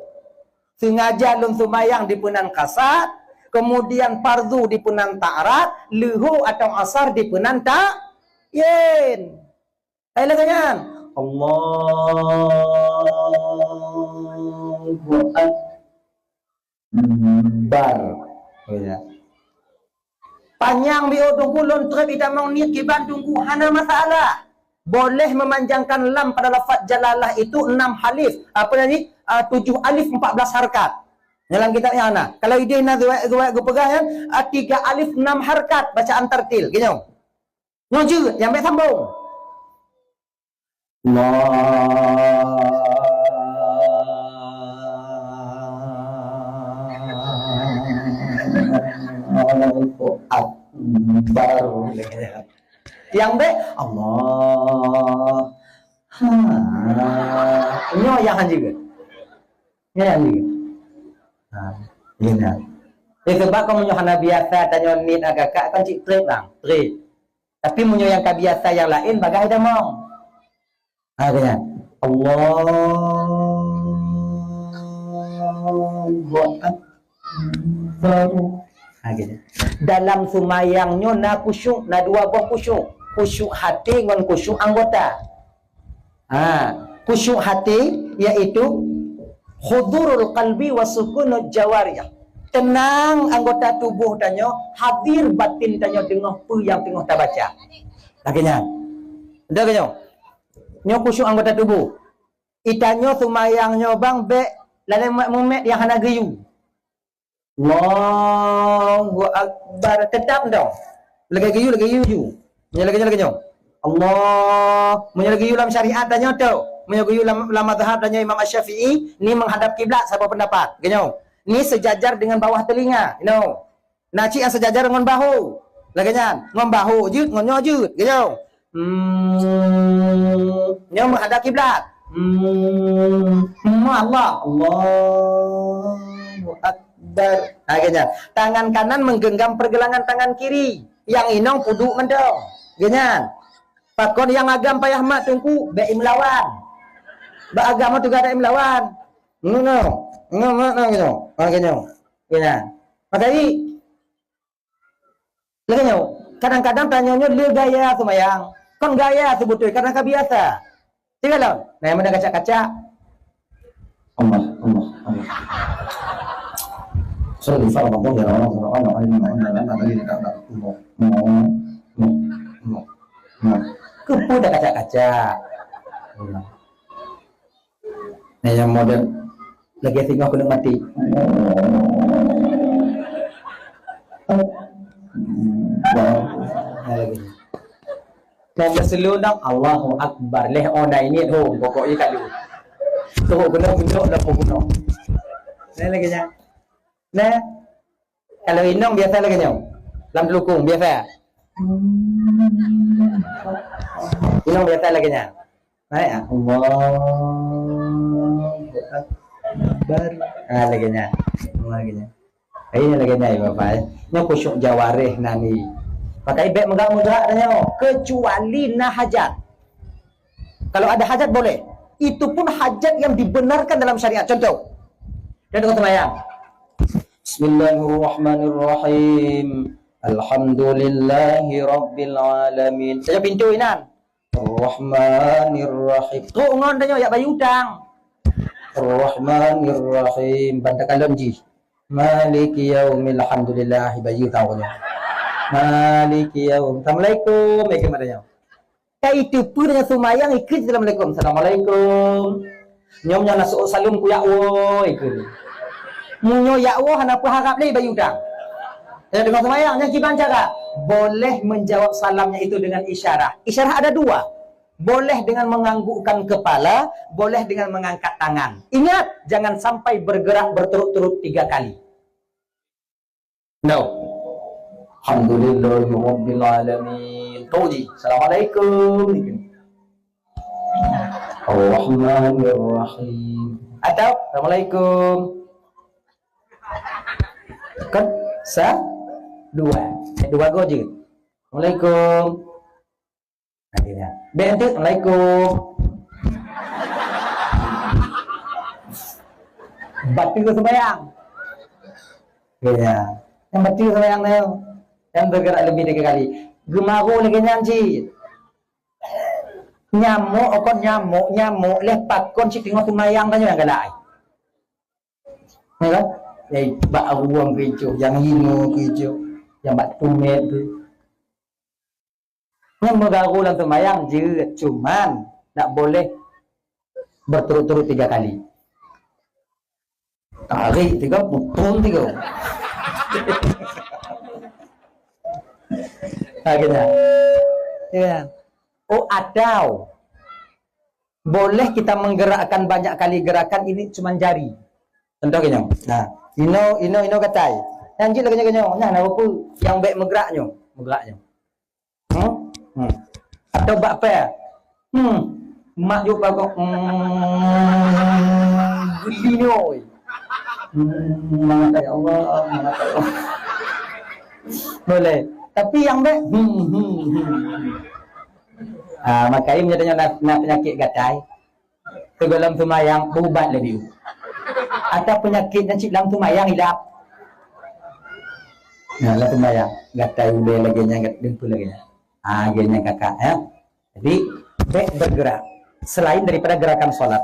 sengaja lum sumayang di punan kasat kemudian pardu di punan ta'rat luho atau asar di punan ta'yin ayo kan Allahu akbar ya panjang bio tunggu lon trep ita mau niat kiban tunggu hana masalah boleh memanjangkan lam pada lafaz jalalah itu 6 halif apa tadi 7 alif 14 harkat dalam kitabnya ana kalau ide na gua pegang 3 alif 6 harkat bacaan tartil gitu ngoju yang baik sambung Allahu akbar yang be Allah nyo yang juga yang juga sebab kamu nyohana biasa tanya nit agak kan cik trip lang trip tapi munyo yang biasa yang lain bagai dah mau kena Allahu akbar dalam sumayangnya na khusyuk na dua buah khusyuk hati dengan khusyuk anggota khusyuk hati iaitu hudurul qalbi wa sukunul jawariyah tenang anggota tubuh tanya hadir batin tanya dengar apa yang tengah ta baca lakinya ada kenyo nyo khusyuk anggota tubuh itanyo sumayangnya bang be lain mumet yang hana geyu Allahu akbar tetap dong lagi you lagi Allah menyelagi dalam syariat tanya tu menyelagi dalam mazhab tanya Imam Asy-Syafi'i ni menghadap kiblat siapa pendapat genyo ni sejajar dengan bawah telinga naci yang sejajar dengan bahu laginya dengan bahu jut ngonyo jut genyo nyo menghadap kiblat Allah Allahu akbar akhirnya tangan kanan menggenggam pergelangan tangan kiri yang inong puduk mendong ganyan pakon yang agam payah mak tungku be imlawan ba agama juga ada imlawan ngono gitu ganyan makanya laginya kadang-kadang tanyanya dia gaya semayang kon gaya sebetulnya karena kebiasa tinggal lo nah yang ada kaca-kaca Allah Sorry, fala uma boa Kepu dah kaca-kaca. Nah, yang model lagi tengok kena mati. Lagi. Dan keselunang Allahu Akbar. Leh ona ini tu pokoknya kali. Tu kena unjuk dah pokoknya. Nah lagi nya. Nah Kalau inong biasa lagi nyong. Dalam telukung biasa. Inong biasa lagi nyong. Naik ah. Allahu Akbar. Lagi nyong. Lagi nyong. Ini lagi nyong Bapak. Nyong kusyuk jawarih nani. Pakai beg megak-megak nyong. Kecuali nah hajat. Kalau ada hajat boleh. Itu pun hajat yang dibenarkan dalam syariat. Contoh. Dan dengan sembahyang. Bismillahirrahmanirrahim. Alhamdulillahi rabbil alamin. Saja pintu inan. Ar-Rahmanir-Rahim. Teruk ngon tanya ya bayu utang. Ar-Rahmanir-Rahim. Bantakan lonji. Maliki yaumil hamdulillah bayu tahunya. Maliki yaum. Assalamualaikum. Mereka matanya. Itu pun dengan sembahyang ikut Assalamualaikum. Assalamualaikum. Nyom nyana suruh salum ku yakwo ikut. Munyo yakwo hanapa harap leh bayu utang. Dan dengan sembahyang yang gimana cara? Boleh menjawab salamnya itu dengan isyarat. Isyarat ada dua. Boleh dengan menganggukkan kepala, boleh dengan mengangkat tangan. Ingat, jangan sampai bergerak berturut-turut 3 kali. No. Alhamdulillahirabbil alamin. Tauji. Assalamualaikum. Ar-Rahmanir-Rahim. Atau Assalamualaikum. Kan dua go je. Assalamualaikum. Akhirnya. BNT Assalamualaikum. Batil sembahyang. Ya. Yang batil sembahyang tu. Yang bergerak lebih 3 kali. Gemaru lagi nyanci. Nyamuk okon nyamuk lepak kon si tengok sembahyang tanya yang galai. Ya kan? Bak ruang kecoh, yang hino kecoh. Yang bak tumet tu. Yang bergaru dalam sembahyang je, cuman tak boleh berturut-turut 3 kali. Tarik 3, pukul 3. Akhirnya. Ya. Oh, atau boleh kita menggerakkan banyak kali gerakan ini cuman jari. Contoh gini. Nah, ino katai. Yang lagi gini. Nah, apa yang baik menggeraknya. Atau bak apa? Mak juga kok gilino. Ya Allah, boleh. Tapi yang baik makanya menyatakan nak penyakit gatai ke dalam sembahyang berubat lebih. Atau penyakit dan cik dalam sembahyang hilap. Nah, dalam sembahyang gatai udah lagi nya dengkul lagi nya. Gini kakak ya. Jadi baik bergerak selain daripada gerakan salat.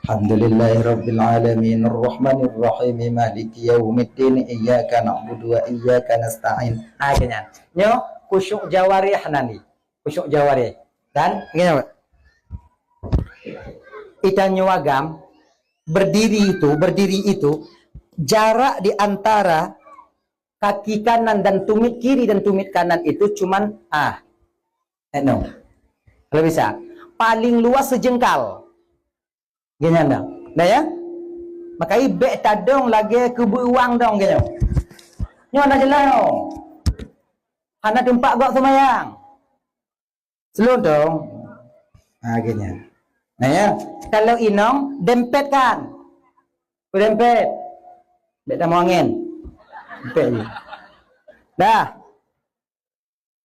Alhamdulillahirabbil alamin arrahmanirrahim maliki yaumiddin iyyaka na'budu wa iyyaka nasta'in. Gini. Nyo khusyuk jawarih nani. Khusyuk jawarih. Dan gini. Itanyo agam berdiri itu jarak di antara kaki kanan dan tumit kiri dan tumit kanan itu cuman no. Kalau bisa paling luas sejengkal. Gini anda. Dah ya? Makai bek tadong lagi ke beruang dong gini. Nyo anda jelas no. Hana tempat gok semayang. Selon dong. Gini. Nah ya, kalau inong dempetkan. Dempet. Bek tamu angin. Dah.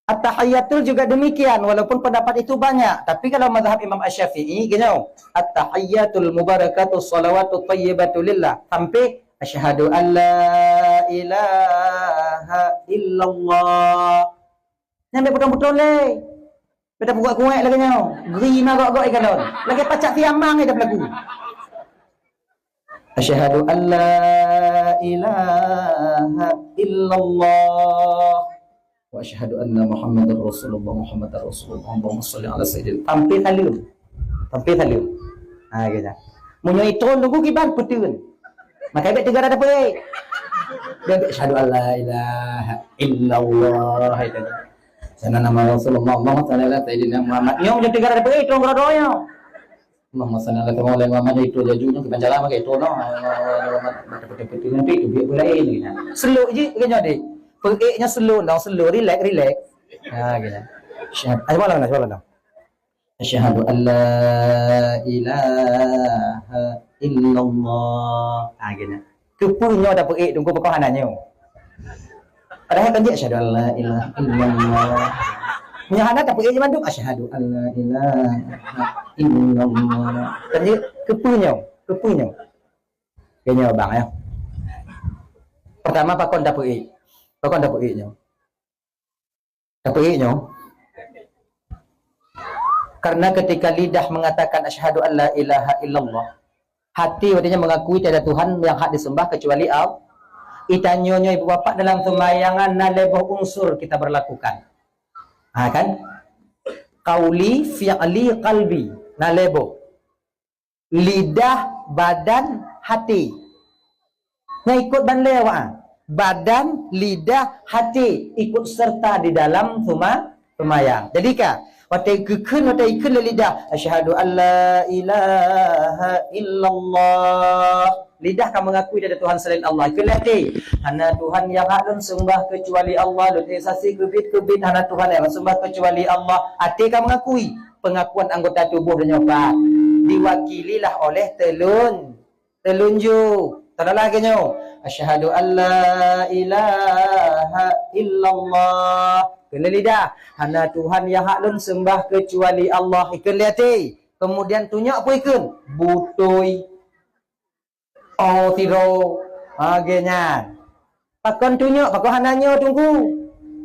At-tahiyyatul juga demikian walaupun pendapat itu banyak, tapi kalau mazhab Imam Asy-Syafi'i gini, at-tahiyyatul mubarakatus shalawatut thayyibatu lillah sampai asyhadu an la ilaha illallah. Sampai betul-betul leh. Beta buat kuek lagi nyau. Gerima gok-gok ikan don. Lagi pacak tiamang dah berlaku. Asyhadu an la ilaha illallah wa asyhadu anna Muhammadar Rasulullah Allahumma shalli ala sayyidil. Tampil talum. Gitu. Munyo itu nunggu kiban putun. Maka bet 3 dah dapat. Dan asyhadu an la ilaha illallah itu. Sana nama Rasulullah Allahumma shalli ala sayyidina Muhammad. Nyong jadi 3 dah dapat tong doyo. Mama sana la tamo la mama itu jajunya ke banjala makai itu no. Mata putih-putih nanti itu biar lain gitu. Slow je kena dik. Pengiknya slow, relax. Gini. Ayo malam. Asyhadu an la ilaha illallah. Gini. Kepunya ada pengik tunggu perkahanannya. Padahal kan dia asyhadu an la ilaha illallah. Punya hana tak pengik je manduk asyhadu an la ilaha illallah. Kan dia kepunya. Kayaknya bang ya. Pertama pakon dah pengik. Dapurnya. Karena ketika lidah mengatakan asyhadu an la ilaha illallah, hati wadanya mengakui tiada Tuhan yang hak disembah kecuali Allah. Itanyonya ibu bapak dalam sembayangan naleboh unsur kita berlakukan. Kan? Qauli, fi'li, qalbi, naleboh. Lidah, badan, hati. Ikut ban lewat. Badan, lidah, hati ikut serta di dalam sembahyang. Jadi kah watai ikun lidah asyhadu an la ilaha illallah. Lidah kamu mengakui ada Tuhan selain Allah. Kelati hana Tuhan yang hakun sembah kecuali Allah. Luti sasi kebit hana Tuhan yang sembah kecuali Allah. Hati kamu mengakui. Pengakuan anggota tubuh dan nyoba diwakililah oleh telunjuk. Tak lagi nyo. Asyhadu an la ilaha illallah. Kena lidah. Hana Tuhan yang haklun sembah kecuali Allah. Ikan liati. Kemudian tunjuk apa ikan? Butoi. Tiro. Agenya. Pakon tunjuk. Pakon hananya tunggu.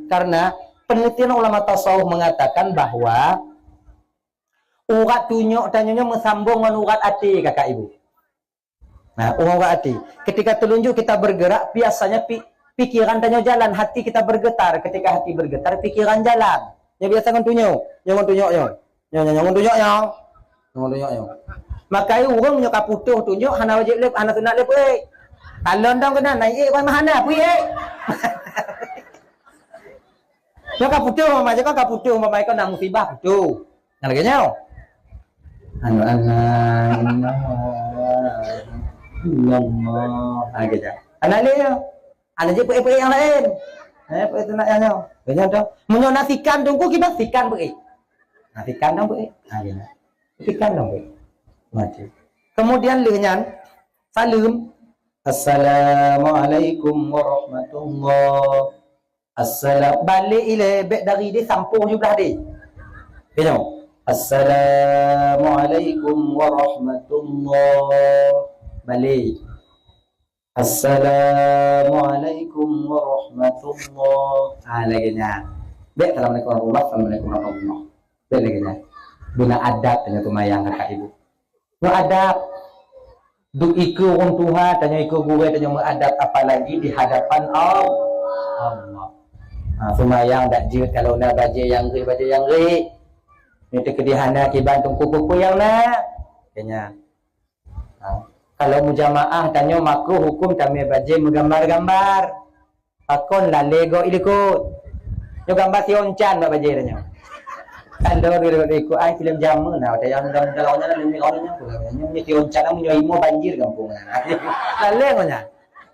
Karena penelitian ulama tasawuf mengatakan bahwa urat tunjuk tanyanya mesambung dengan urat hati kakak ibu. Nah, urat hati. Ketika telunjuk kita bergerak, biasanya pikiran tanya jalan, hati kita bergetar. Ketika hati bergetar, pikiran jalan. Yang biasa ngontunyo, jangan tunjuk. Makai urang nyo kaputuh tunjuk hana wajib lep, hana sunat lep euy. Talon dong kena naik wan mahana pi euy. Yo kaputuh mama je kaputuh mama ikon nak musibah putuh. Nang lagi nyo. Allah. Gitu. Anak dia. Anak je pergi yang lain. Pergi tu nak yang nyo. Banyak tu. Menyo nasikan tunggu kita sikan pergi. Nasikan dong pergi. Gitu. Sikan dong pergi. Mati. Kemudian lehnyan salam. Assalamualaikum warahmatullahi. Assalam balik ilebek dari dia sampung jumlah dia. Gitu. Assalamualaikum warahmatullahi. Balik. Assalamualaikum warahmatullahi. Lagi nya. Bek assalamualaikum warahmatullahi. Bek lagi nya. Guna adab tanya tumayang kakak ibu. No adab. Duk iku orang Tuhan tanya iku gure tanya mengadab apalagi di hadapan Allah. Sumayang dak jiut kalau nak baca yang ri. Ini kedihana kiban tungku yang nak. Kayaknya. Kalau mujamaah tanya makruh hukum kami baca menggambar-gambar. Pakon lah lego ikut. Yo gambar si oncan nak baca tanya. Kalau ikut ai film jamu nah yang dalamnya lebih orangnya punya si oncan punya imo banjir kampung. Lalu ngonya.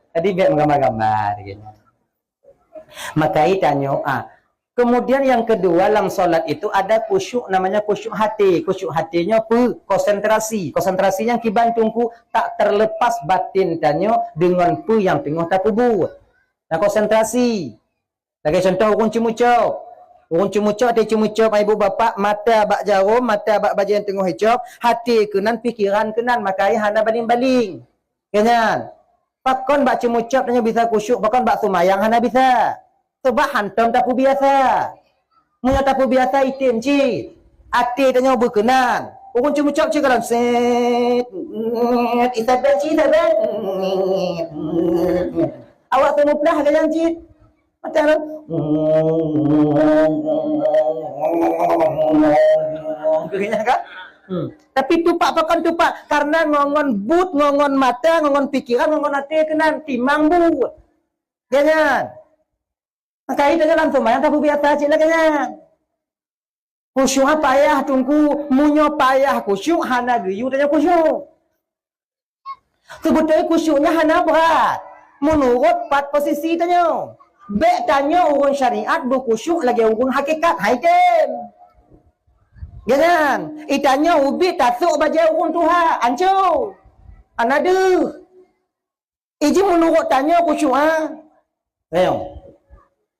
Tadi biar menggambar-gambar gitu. Maka tanya kemudian yang kedua dalam solat itu ada khusyuk namanya khusyuk hati. Khusyuk hatinya konsentrasinya kiban tungku tak terlepas batin tanya dengan yang tengah tak buat. Nah konsentrasi. Lagi contoh urun cimucok dia cimucok ibu bapak mata bak jarum mata bak bagian tengah hijab hati kenan pikiran kenan maka hana baling-baling. Kenyan. Pakon bak cimucok tanya bisa khusyuk pakon bak sumayang hana bisa. Sebab hantam tapu biasa. Munya tapu biasa itim ci. Ati tanya berkenan. Urun cimucok ci kalau set. Isaban ci saban. Awak temu pelah kalian ci. Macam kayaknya kan? Tapi tupak pakan tupak karena ngongon but, ngongon mata, ngongon pikiran, ngongon hati kenan timang but. Jangan. Maka itu dalam sembahyang tapu biasa cik lah jangan. Khusyuk payah tunggu, munyo payah khusyuk hana geyu tanya khusyuk. Sebetulnya khusyuknya hana berat. Menurut 4 posisi tanya. Bek tanya urun syariat berkhusyuk lagi urun hakikat haitem. Jangan. Itanya ubi tasuk baca urun Tuhan. Ancur. Anada. Iji menurut tanya khusyuk ha. Tengok.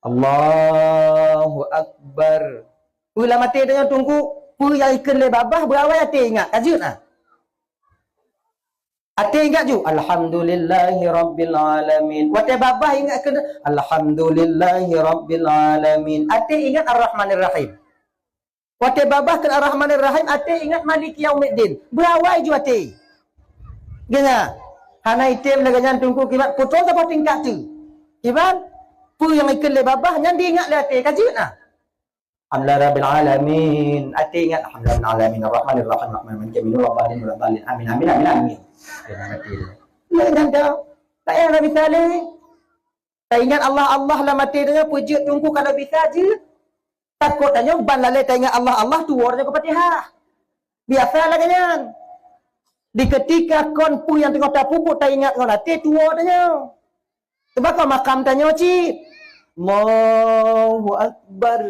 Allahu Akbar. Pula mati tanya tunggu. Pula yang ikan le babah berawal hati ingat. Kajut lah. Hati ingat ju. Alhamdulillahi Rabbil Alamin. Wate babah ingat ke? Alhamdulillahi Rabbil Alamin. Hati ingat Ar-Rahmanir Rahim. Wate babah ke Ar-Rahmanir Rahim. Hati ingat Maliki Yaumiddin. Berawal ju hati. Gana. Hana item laganyan tunggu kibat. Putul sampai tingkat tu. Kibat. Pu yang ikan le babah. Yang diingat le hati. Kajut lah. Alhamdulillah Rabbil Alamin. Hati ingat Alhamdulillah Alamin. Ar-Rahmanir Rahim. Ar-Rahmanir Rahim. Ar-Rahmanir Rahim. Amin. Amin. Amin. Amin. Kena mati. Lain dah. Tak payah Nabi Saleh. Tak ingat Allah lah mati dia. Pujud tunggu kalau bisa je. Takut tanya. Ban lalai tak ingat Allah tuarnya ke Fatihah. Biasalah kanyan. Di ketika kon pu yang tengah tak pupuk tak ingat kau nanti tuar tanya. Sebab kau makam tanya cik. Allahu Akbar.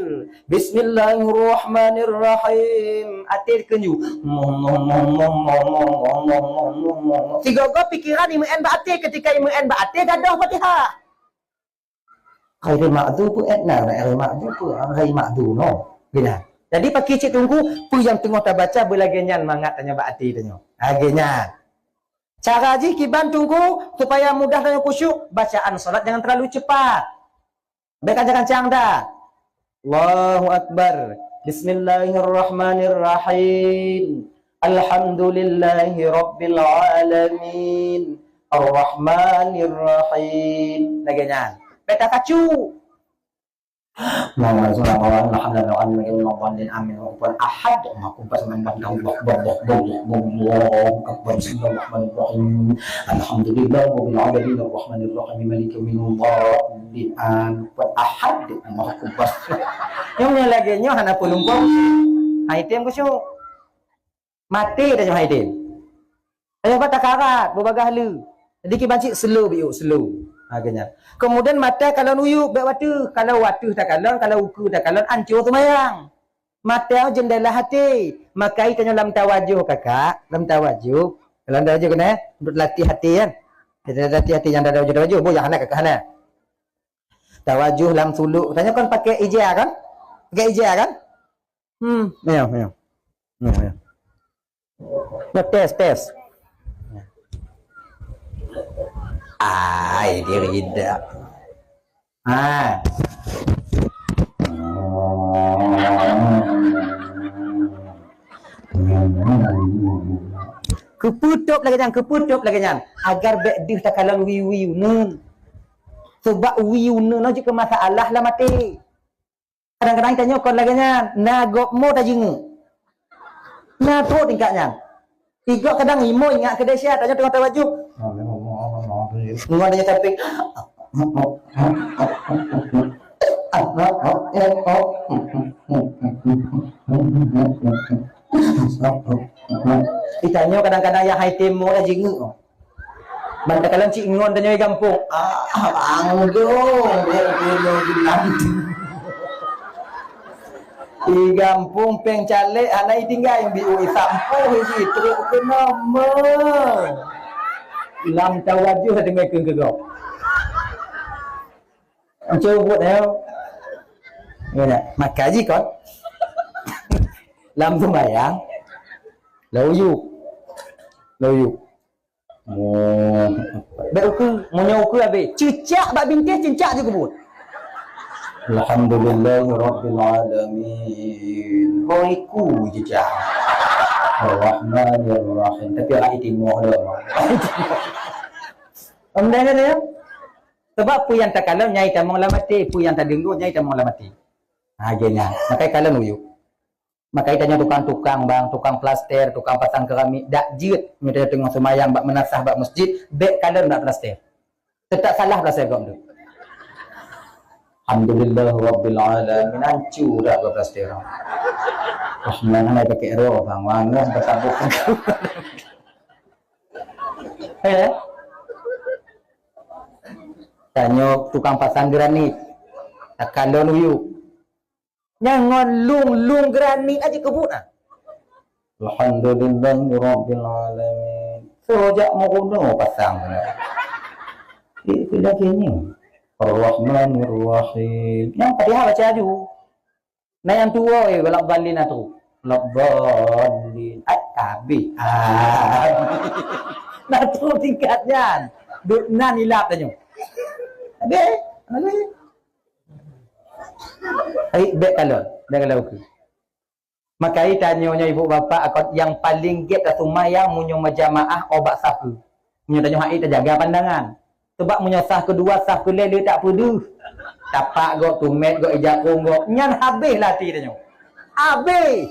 Bismillahirrahmanirrahim. Atir kenju. Tiga go pikiran iman ba'atir ketika iman ba'atir gadah Fatihah. Khairi ma'du tu etna, khairi ma'du tu khairi ma'du no. Gina. Jadi pakai cik tunggu pu yang tengah tak baca belaganyan mangat tanya ba'atir tanya. Aginya. Cara ji kiban tunggu supaya mudah tanya khusyuk, bacaan salat jangan terlalu cepat. Baik kancang-kancang dah. Allahu Akbar. Bismillahirrahmanirrahim. Alhamdulillahi Rabbil Alamin. Ar-Rahmanir Rahim. Lagi-nya. Peta kacu. Amin. Ahad. Alhamdulillah Rabbil Alamin. Ar-Rahmanir Rahim. Maliki Yaumiddin. Ahad. Yang lagi nya hana pelumpang. Haitem ku syuk. Mati dah haitem. Ayo bata karat berbagai hala. Jadi ki bancik slow biu slow. Agaknya. Kemudian mata kalau nuyuk baik watu, kalau watu tak kalon, kalau uku tak kalon hancur semayang. Mata jendela hati. Makai tanya dalam tawajuh kakak, dalam tawajuh. Dalam tawajuh kena untuk latih hati kan. Kita latih hati yang ada tawajuh. Bu yang anak kakak anak. Tawajuh dalam suluk. Tanya kan pakai ijazah kan? Pakai ijazah kan? Ayo. Ya, tes. Dia tidak. Keputup lagi jangan. Agar bedih tak kalang wiu nun. Sebab wiu nun juga masalah lah mati. Kadang-kadang tanya kon lagi jangan. Nagok mo tak jengu. Nah tu tingkatnya. Tiga kadang imo ingat ke desa tanya tengah tawajuh. Semua dia tapi ditanya kadang-kadang ya hai temo dah jenguk. Bantak kalian cik ngon tanya di kampung. Angdong dia bilang. Di kampung peng cale anak tinggal yang biui sampo hiji teruk ke nama. Lam tawajuh ada mereka ke kau. Macam buat ya. Maka ji kon. Lam sembayang. Lauyuk. Baik uku, mau uku habis. Cicak bak bingkis cincak je kebut. Alhamdulillah Rabbil Alamin. Hoiku cicak. Ar-Rahmanir Rahim. Tapi lagi timur dah. Amdan dia. Sebab pu yang tak kalau nyai tak mau mati, pu yang tak dengar nyai tak mau mati. Akhirnya, makai kalau nuyu. Makai tanya tukang-tukang bang, tukang plaster, tukang pasang keramik, dak jeut minta tengok semayang bak menasah bak masjid, bek kalau nak plaster. Tetap salah plaster kau tu. Alhamdulillah Rabbil Alamin. Hancur dah 12 dirham. Rahman nak pakai roh bang. Mana bertabuk. Tanya tukang pasang granit. Takalon uyu. Jangan lung granit aja kebut ah. Alhamdulillah Rabbil Alamin. Sejak mau guna pasang. Itu lagi ni. Ar-Rahmanir Rahim. Yang Fatihah baca aju. Nah yang tua balak balin tu. Labbalin. Tabi. Nah tu tingkatnya. Duk nan ilap tanya. Ada. Baik kalau ke. Maka tanya ibu bapa akak yang paling get atau mayang munyo majamaah obat sapu. Munyo tanya hak terjaga pandangan. Sebab munyo sah kedua sah kelele tak pedu. Tapak gok tumet gok ijakung gok nyan habis lah ti tanya. Habis.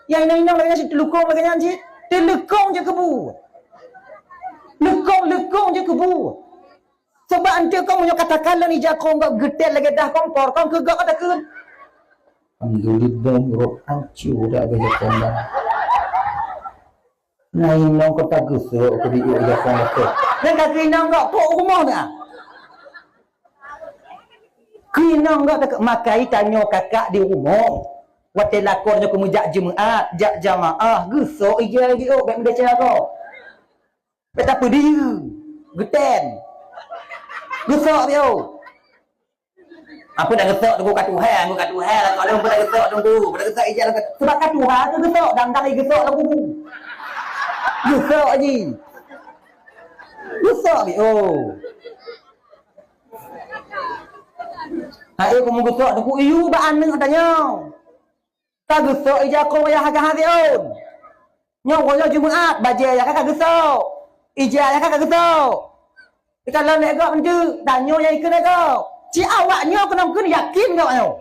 Yang inang lagi nasi telukong lagi nyan telukong je kebu. Lekong je kebu. Sebab ante kau munyo katakan lah ni jakong gok getel lagi dah kompor kau kegak katakan. Alhamdulillah roh hancur dah gajah kondang. Nah inang kau tak gusuk aku di gajah kondang tu. Dan kata inang kau kok rumah tak? Kinang kau tak makai tanya kakak di rumah. Watel lakornya aku mujak jemaat, jak jamaah, gusuk ija lagi oh baik muda cara kau. Bet apa dia? Geten. Gusuk dia. Apa dah gesok tunggu kat Tuhan lah kalau pun dah gesok tunggu pada gesok ijaz lah sebab kat Tuhan tu gesok dang gesok lah bubu gesok aje gesok ni hai aku mau gesok tunggu iu ba aneng tanya tak gesok ijaz kau ya harga on nyong kau Jumaat baje ya kakak gesok ijaz ya kakak gesok kalau nek gak menju danyo yang ikut nek ci awaknya kena yakin kau ayo.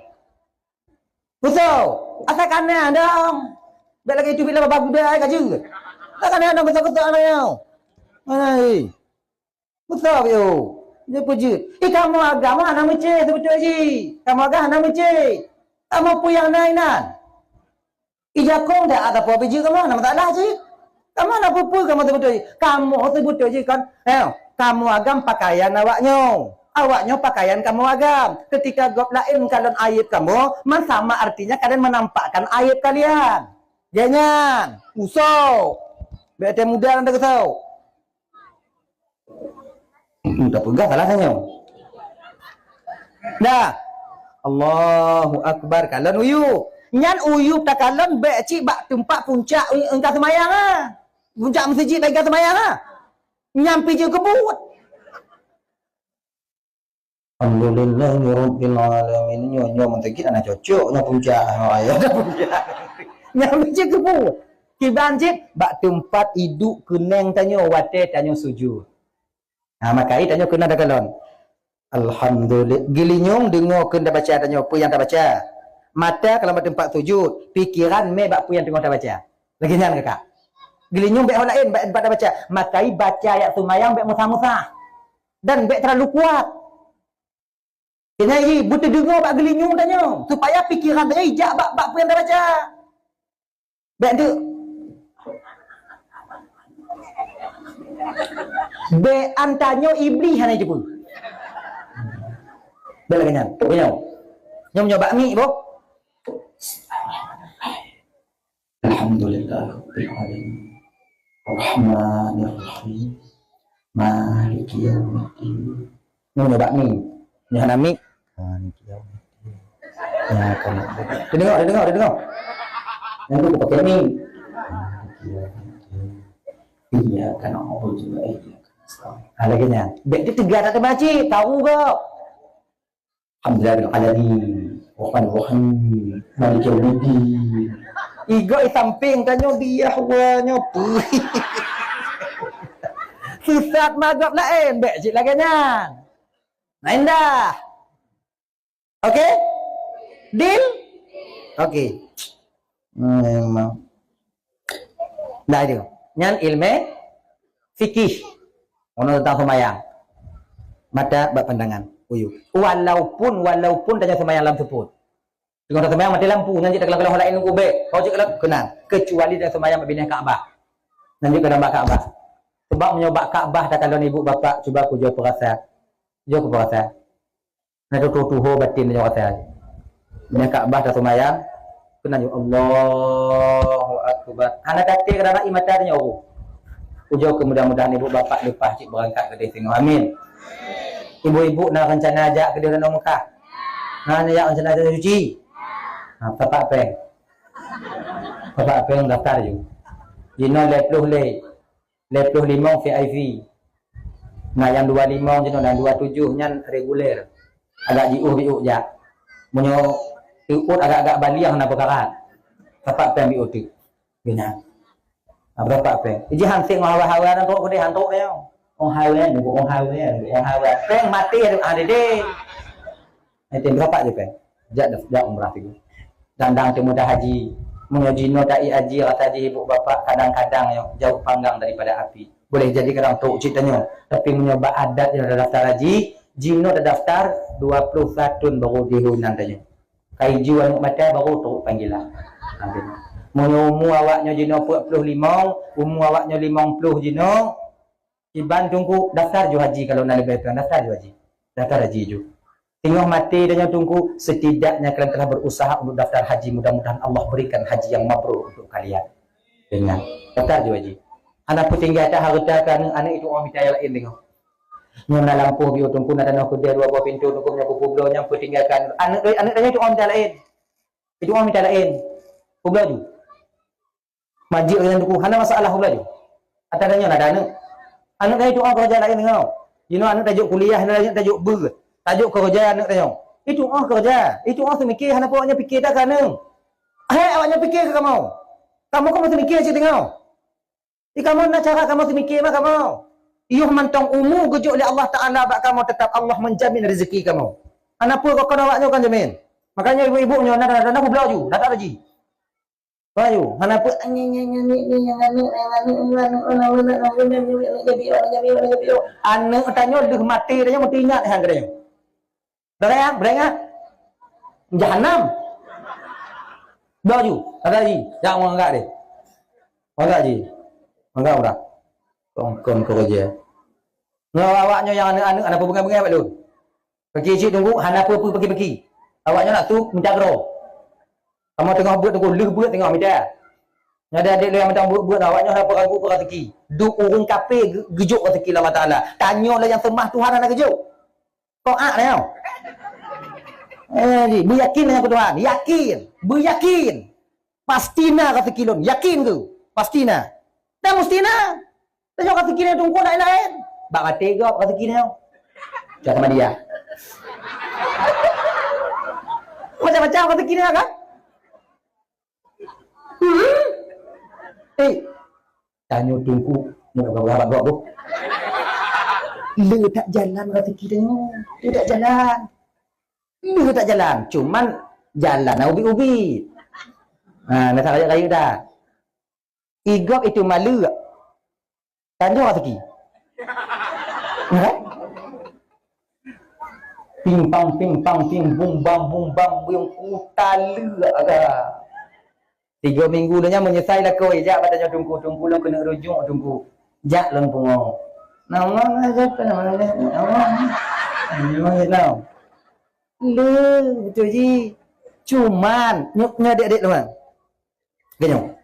Betul. Asal kana dong. Baik lagi itu bila bapak budak gaji. Tak kana dong betul-betul ayo. Hai. Betul yo. Dia puji. Kamu agama anak mece betul ji. Kamu agama anak mece. Kamu puyang nainan. Ijakong dah ada apa biji kamu nama tak ada ji. Kamu nak pupu kamu betul ji. Kamu betul ji kan. Ayo. Kamu agam pakaian awaknya. Awaknya pakaian kamu agam. Ketika gop lain kalian aib kamu, sama artinya kalian menampakkan aib kalian. Jangan usau. Bete muda anda kesau. Tak pegah salah saya. Dah. Allahu Akbar kalian uyu. Nyan uyu tak kalian beci bak tempat puncak engkau semayang ah. Puncak masjid engkau semayang ah. Nyampi je kebut. Alhamdulillah Rabbil Alamin. Nyonya mentekit anak cocoknya puncak ayah puncak. Nyambi je kebut. Kiban je bak tempat hidup keneng tanya wate tanya sujud. Nah makai tanya kena dah kalon. Alhamdulillah. Gilinyong dengar kena baca tanya apa yang tak baca. Mata kalau tempat sujud, pikiran me bak apa yang tengok tak baca. Lagi nyan kakak. Gilinyong bek orang lain bak tak baca. Makai baca ayat sumayang bek musa-musa. Dan bek terlalu kuat. Kena ini butuh dengar bak gelinyung tanya supaya pikiran tanya ijak bak apa yang dah baca. Bak tu. Be antanyo iblis hanya je pun. Bak lagi nyan. Nyom. Nyom nyoba mi bo. Alhamdulillah Rabbil Alamin. Rahmanir Rahim. Maliki Yaumiddin. Nyom nyoba mi. Nyom mi. Ya kan. Dia dengar. Yang tu pakai ni. Iya kan Allah juga iya. Lagi nya. Bek dia tegar tak baca, tahu ke? Alhamdulillah alamin. Rahmanir Rahim. Maliki Yaumiddin. Igo di samping tanya dia awalnya pui. Susat magap lain, bek cik lagi nya. Main dah. Okey? Deal? Okey. Memang. Dah dia. Nyan ilmu fikih. Ono tentang sembahyang. Mata bab pandangan. Uyu. Walaupun tanya sembahyang lampu pun. Tengok tak sembahyang mati lampu, nanti tak kalau lain nunggu baik. Kau cakap kena. Kecuali dia sembahyang binah Kaabah. Nanti kena bak Kaabah. Sebab menyobak Kaabah dah kalau ibu bapa cuba aku jauh perasa. Jauh perasa. Nak tuh batin dia kata. Binah Kaabah dah sembahyang. Kena ju Allahu Akbar. Anak kata kerana imatanya aku. Ujo mudah-mudahan ibu bapa lepas cik berangkat ke Desinggo. Amin. Ibu-ibu nak rencana ajak ke dia nak Mekah. Nak ajak rencana ajak cuci. Bapak peng. Bapak peng daftar je. Jino 25 VIP. Nak yang 25 jino dan 27 nyan reguler. Agak jiuh je. Munyo tiut agak-agak baliang nak berkarat. Bapak peng biut tu. Bina. Berapa peng? Iji hansing hawa-hawa nang kok gede hantuk dia. Orang hawa ni, orang hawa. Peng mati ada deh. Nanti berapa je peng? Jak umrah tu. Dandang temu dah haji. Menyajino dai haji rasa haji ibu bapa kadang-kadang yang jauh panggang daripada api. Boleh jadi kadang tok ceritanya. Tapi menyoba adat yang dah daftar haji, jino dah daftar 21 baru dihunan tanya. Kai jiwa mata baru tok panggilah. Nanti. Umur awaknya jino 45, umur awaknya 50 jino. Iban tunggu daftar ju haji kalau nak lebih daftar ju haji. Daftar haji ju. Tengok mati dan tunggu setidaknya kalian telah berusaha untuk daftar haji, mudah-mudahan Allah berikan haji yang mabrur untuk kalian. Dengan daftar ju haji. Anak tinggal tak harta kan anak itu orang minta yang lain tengok. Nyona lampu bio tunggu nak tanah kuda dua buah pintu tunggu nya kublo nya tinggalkan. Anak itu orang minta lain. Itu orang minta lain. Kublo ju. Majik dengan tunggu hana masalah kublo ju. Atadanya ada anak. Anak itu orang kerja lain tengok. You know anak tajuk kuliah, anak tajuk ber. Tajuk kerja anak tengok. Itu orang kerja. Itu orang semikir hana awaknya fikir dah kan. Awaknya fikir ke kamu? Kamu semikir je tengok. Kamu nak cara kamu semikir mah kamu. Iuh mantong umur gejuk oleh Allah Taala bak kamu tetap Allah menjamin rezeki kamu. Anak pun kau awaknya kan jamin. Makanya ibu-ibu nyo nak belau ju, datang haji. Bayu, mana pun anak tanya dah mati dia mesti ingat hang dia. Berang? Jahanam. Baju, ada lagi. Jangan menganggap dia. Menganggap je. Menganggap orang. Kongkong kerja. Ngau awaknya yang anak-anak apa bengai-bengai pak lu. Pergi cik tunggu, hana apa pergi. Awaknya nak tu minta gero. Kamu tengah buat tunggu buat tengok minta. Ada adik lu yang minta buat awaknya apa ragu rezeki. Duk urung kape gejuk rezeki Allah Taala. Tanyalah yang semah Tuhan nak gejuk. Kau dia. Beryakin dengan Tuhan. Beryakin. Pastina kata kilon. Yakin ke? Pastina. Dah mustina. Tengok kata kilon tunggu lain-lain. Bak mati ke kata kilon. Jangan sama dia. Macam-macam kata kilon kan? Tanya tunggu. Nak berapa buat tu? Le tak jalan kata kilon. Le tak jalan. Dia tak jalan, cuman jalan ubi-ubi. Nak tak raya dah. Igop itu malu. Tanya apa lagi? Ping pang, bum bam, yang utala agak. 3 minggu dah menyesal dah kau. Jak katanya tunggu lah kena rujuk tunggu. Jak lang pungo. Nama aja kan nama. Nama. Betul je. Cuman nyoknya adik-adik teman. Genyong.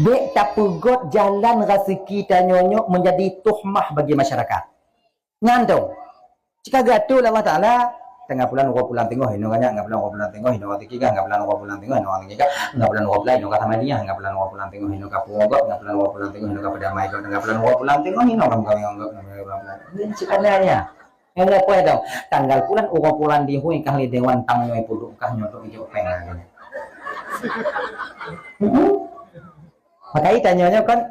Dek tak pegot jalan rezeki tanyonyok menjadi tuhmah bagi masyarakat. Ngandong. Jika gatul Allah Taala tengah bulan pulang tengok hino banyak enggak bulan tengok hino rezeki kan enggak bulan tengok hino rezeki kan enggak bulan hino kata madiah enggak bulan tengok hino ka pungok enggak bulan tengok hino ka pedamai enggak bulan tengok hino kami enggak bulan. Ini sebenarnya yang apa ya dong? Tanggal bulan bulan di hui kali dewan tang nyoi puduk kah nyotok ijo pengen. Makanya tanyanya kan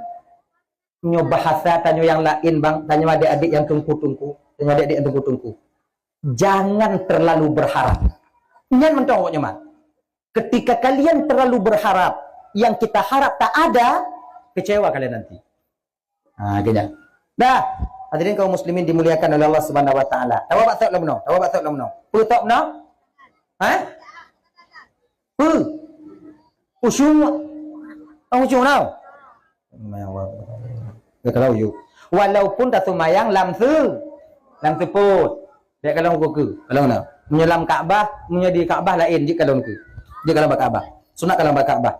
nyoba bahasa tanya yang lain bang, tanya adik-adik yang tungku-tungku, tanya adik-adik yang tungku-tungku. Jangan terlalu berharap. Nyan mentong pokoknya mah. Ketika kalian terlalu berharap, yang kita harap tak ada, kecewa kalian nanti. Gini. Dah. Hadirin kaum muslimin dimuliakan oleh Allah Subhanahu wa taala. Tahu maksud lah benar? Tahu maksud lah benar? Pu tak benar? Ha? Pu. Usyung. Usyung tau. Mayang wa. Dia kalau you. Walaupun tak semayang lam seput. Dia kalau aku ke. Kalau mana? Menyelam Kaabah, menjadi Kaabah lain je kalau ke. Dia kalau bak Kaabah. Sunat kalau bak Kaabah.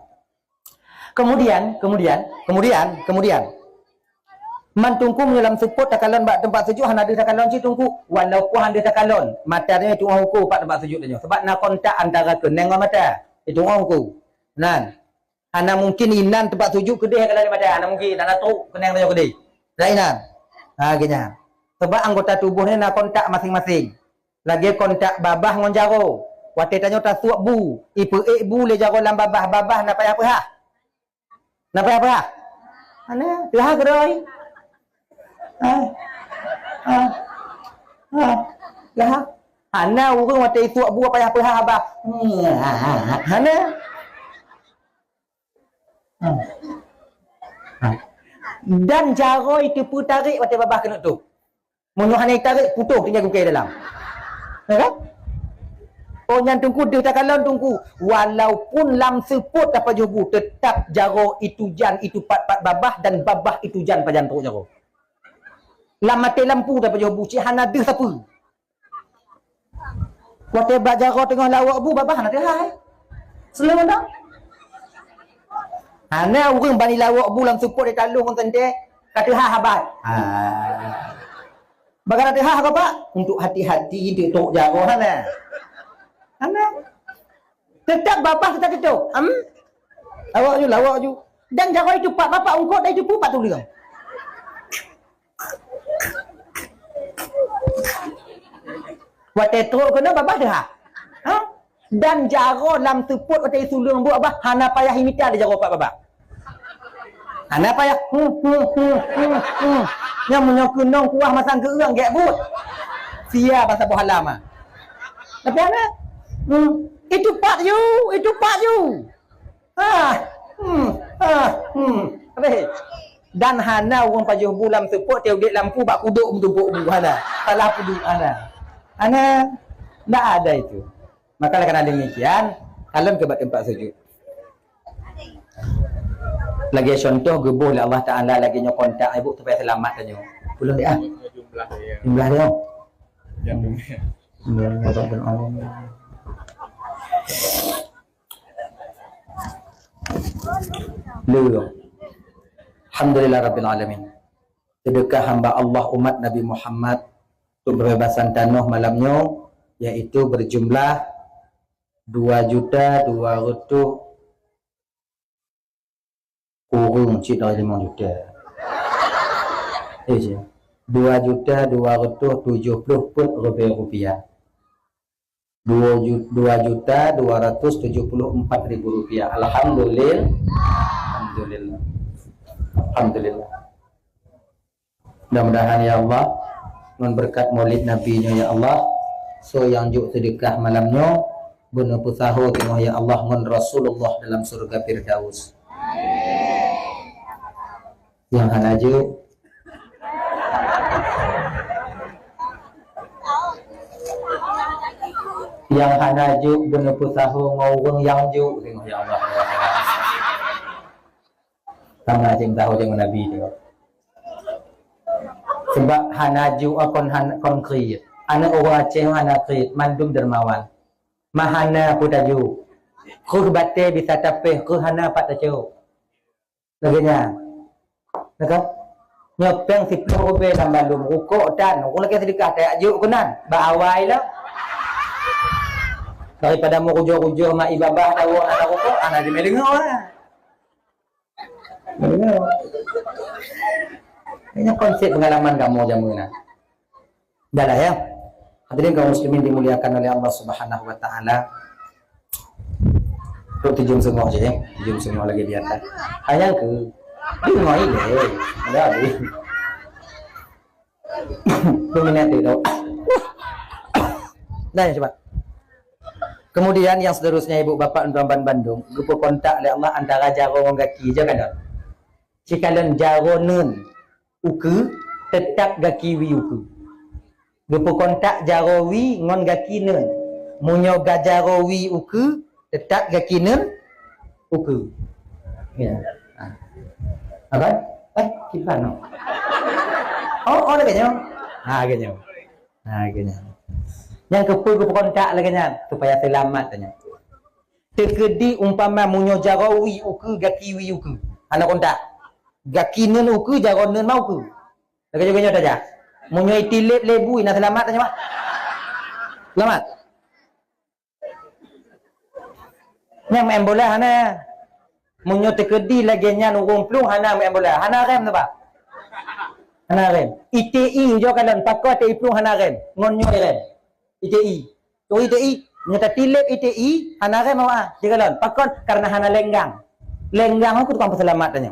Kemudian mantungku menyelam seput takalon bak tempat sejuk han ada takalon ci tungku walaupun han ada takalon matanya tu orang hukum pak tempat sejuk tanya sebab nak kontak antara kenang dengan mata itu orang hukum nan ana mungkin inan tempat sejuk kedai kalau di mata ana mungkin nak tu kenang tanya kedai lainan ha gini sebab anggota tubuh ni nak kontak masing-masing lagi kontak babah ngon jaro wate tanya tak suap bu ipu bu le jaro lam babah nak payah apa ha nak payah apa ha ana dah kedai lah hana urang mata itu buah payah payah abah hana dan cara itu pu tarik mata babah kena tu munyo hana tarik putus tinggal kukai dalam ya kan oh yang tungku dia tak kalon tungku walaupun lam seput apa jubu tetap jaro itu jan itu pat babah dan babah itu jan pajan teruk jaro lam mati lampu tak payah buci hana ada siapa kuat bak jaro tengah lawak bu babah nak hai selamat dah hana urang bani lawak bu lam support dia talung kon tende kata ha habat bagan ada ha apa untuk hati-hati dia tok jaro hana tetap babah kita gitu lawak ju dan jaro itu pak bapak ungkot dah itu pupat tu dia Wate teruk kena babah dah. Ha? Dan jaro lam teput wate sulung buat abah hana payah imita dia jaro pak babah. Hana payah. Yang menyokunong kuah masang ke urang gek but. Sia pasal buah halam ah. Tapi ana? Itu pak you. Apa? Dan hana orang pajuh bulam teput tiap dek lampu bak kuduk tumpuk bu hana. Salah kuduk ana tak ada itu. Maka kerana demikian, kalian ke tempat sujud. Lagi contoh gebuh oleh Allah Ta'ala lagi nyo kontak ibu supaya selamat tanya. Belum dia. Jumlah dia. Lu. Alhamdulillah Rabbil Alamin. Sedekah hamba Allah umat Nabi Muhammad untuk pembebasan tanah malamnya iaitu berjumlah 2.200 kurung cik dari 5 juta. 2.270 pun rupiah. 2.274.000 rupiah. Alhamdulillah. Mudah-mudahan ya Allah dengan berkat maulid nabinya ya Allah so yang juk sedekah malamnya benar pusaho tengok ya Allah ngon Rasulullah dalam surga Firdaus yang hanajuk benar pusaho ngawang yang juk tengok ya Allah sama jeng tahu jeng nabi tengok sebab hanaju akon konkret anak orang Aceh hana konkret mandum dermawan mahana putaju ku bate bisa tapeh ku hana patacu laginya nakah nyopeng 10 rupiah dalam balum rukuk dan aku lagi sedekah tak ajuk kunan ba awai lah daripada mau rujuk-rujuk mak ibabah tahu anak rukuk anak di melengau lah ini konsep pengalaman kamu jamuna. Dah lah ya. Hadirin kaum muslimin dimuliakan oleh Allah Subhanahu wa taala. Kau tujum semua je, tujum semua lagi di atas. Hanya ke mai deh. Ada ni. Peminat itu. Dah cepat. Kemudian yang seterusnya ibu bapa dan Bandung, grup kontak oleh Allah antara jaro orang kaki je kan. Cikalan jaro nun uke tetap gaki wi uku. Gepo kontak jarawi ngon gaki nen. Munyo gajarawi uku tetap gaki nen uku. Ya. Apa? Kita no. Oh, lagi ganyo. Ganyo. Yang gepo kontak lagi supaya selamat tanya. Tekedi umpama munyo jarawi uku gaki wi uku. Anak kontak. Gaki nen uku jaron nen mau uku. Lagi saja. Munyo itilit lebu ina selamat tanya mak. Selamat. Yang main bola hana. Munyo tekedi lagi nya urung plung hana main bola. Hana rem tu pak. Hana rem. ITI jo kalan pakko ITI plung hana rem. Ngonyo rem. ITI. Tu ITI munyo tilit ITI hana rem awak. Jikalan pakko karena hana lenggang. Lenggang aku tukang selamat tanya.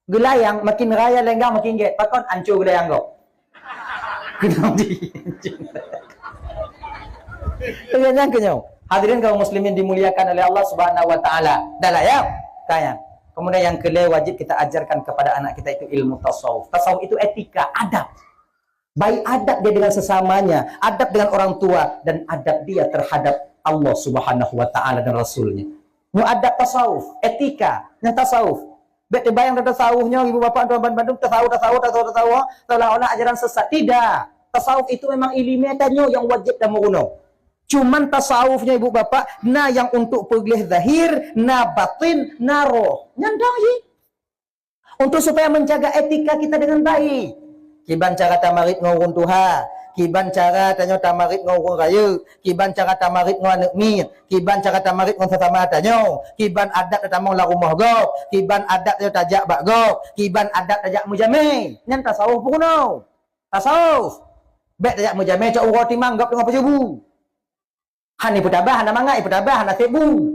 Gelayang makin raya lenggang makin get. Pakko hancur gelayang kau. Kenyang. Hadirin kaum muslimin dimuliakan oleh Allah Subhanahu wa taala. Dalah ya. Kayak. Kemudian yang kedua wajib kita ajarkan kepada anak kita itu ilmu tasawuf. Tasawuf itu etika, adab. Baik adab dia dengan sesamanya, adab dengan orang tua dan adab dia terhadap Allah Subhanahu wa taala dan rasulnya. Mu adab tasawuf, etika, yang tasawuf. Baik bayang tentang tasawufnya ibu bapak tuan Bandung tasawuf seolah-olah ajaran sesat. Tidak. Tasawuf itu memang ilmiahnya yang wajib dan meruno. Cuman tasawufnya ibu bapak na yang untuk pergelih zahir, na batin, na roh. Nyandang je. Untuk supaya menjaga etika kita dengan baik. Kiban cara tamarit ngurun Tuhan, kiban cara tanya tamarit ngurun raya, kiban cara tamarit ngurun anak mir, kiban cara tamarit ngurun sesama tanyo, kiban adat tatamong la rumah go, kiban adat yo tajak bak go, kiban adat tajak mujame. Nyan tasawuf puno. Tasawuf. Bet tajak mujame cak uro timang gap dengan pejubu. Hani putabah, hana mangai putabah, hana sebu.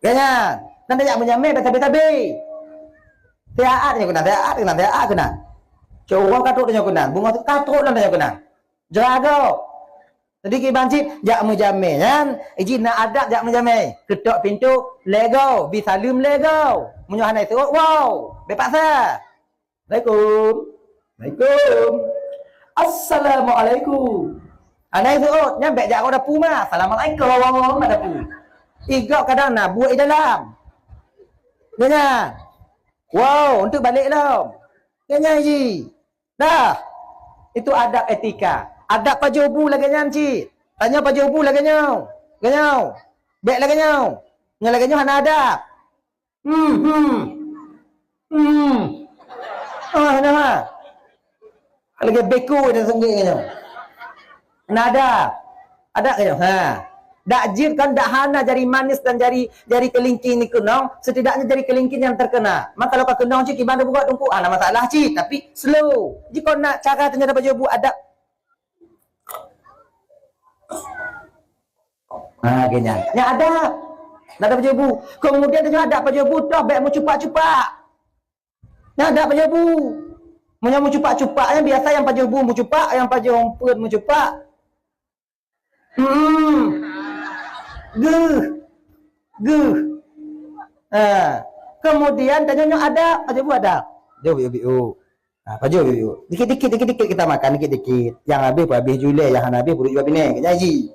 Kaya, nan tajak mujame betabe-tabe. Tiaat nya kuna, tiaat kuna. Coba katuk tanya kuna, bunga tu katuk dan tanya kuna. Jaga. Jadi kibancip jak mujame kan, izin nak adab jak mujame. Ketok pintu, lego, bisalum lego. Munyo hanai tu, wow, bepaksa. Assalamualaikum. Assalamualaikum. Hanai tu, nyampe jak kau dah puma. Assalamualaikum, ada pu. Igak kadang nak buat di dalam. Dengar. Wow, untuk balik dalam. Dengar ji. Dah. Itu adab etika. Adab pajobu lagi nyanci. Tanya pajobu lagi nyau. Ganyau. Bek lagi nyau. Nya lagi nyau hana adab. Nama. Lagi beku dan sungguh nyau. Hana adab. Adab nyau. Dak jir kan dak hana jari manis dan jari kelingking ni kenong, setidaknya jari kelingking yang terkena. Maka kalau kau kenong cik iban buat tungku, ada masalah cik, tapi slow. Jika nak cara tanya dapat jawab adab. Ganyan. Ya adab. Nak dapat jawab. Kemudian tanya adab apa jawab dah baik mu cupak-cupak. Ya adab apa jawab. Mu cupak-cupaknya biasa yang pajobu mu cupak, yang pajompun mu cupak. Guh. Kemudian tanya ada, aja bu ada. Jauh. Paju. Dikit-dikit kita makan dikit-dikit. Yang habis julai, yang habis buru jual bini. Ngaji.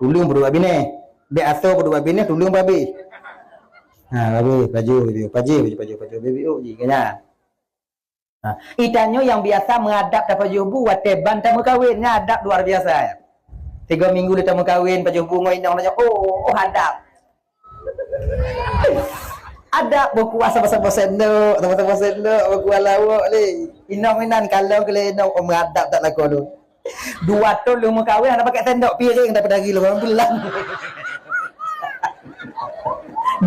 Tulung buru bini. Be aso buru bini, tulung babi. Babi, paju. Ji kena. Itanyo yang biasa mengadap dapat jubu wateban tamu kawin, ngadap luar biasa. 3 minggu dia tamu kahwin, baju bunga indang tanya, oh hadap. Adab berkuasa pasal sendok, teman-teman sendok, berkuasa lawak ni. Inang kalau kele inang mengadap tak laku tu. 2 tahun lu kahwin ada pakai sendok piring daripada hari lu bulan.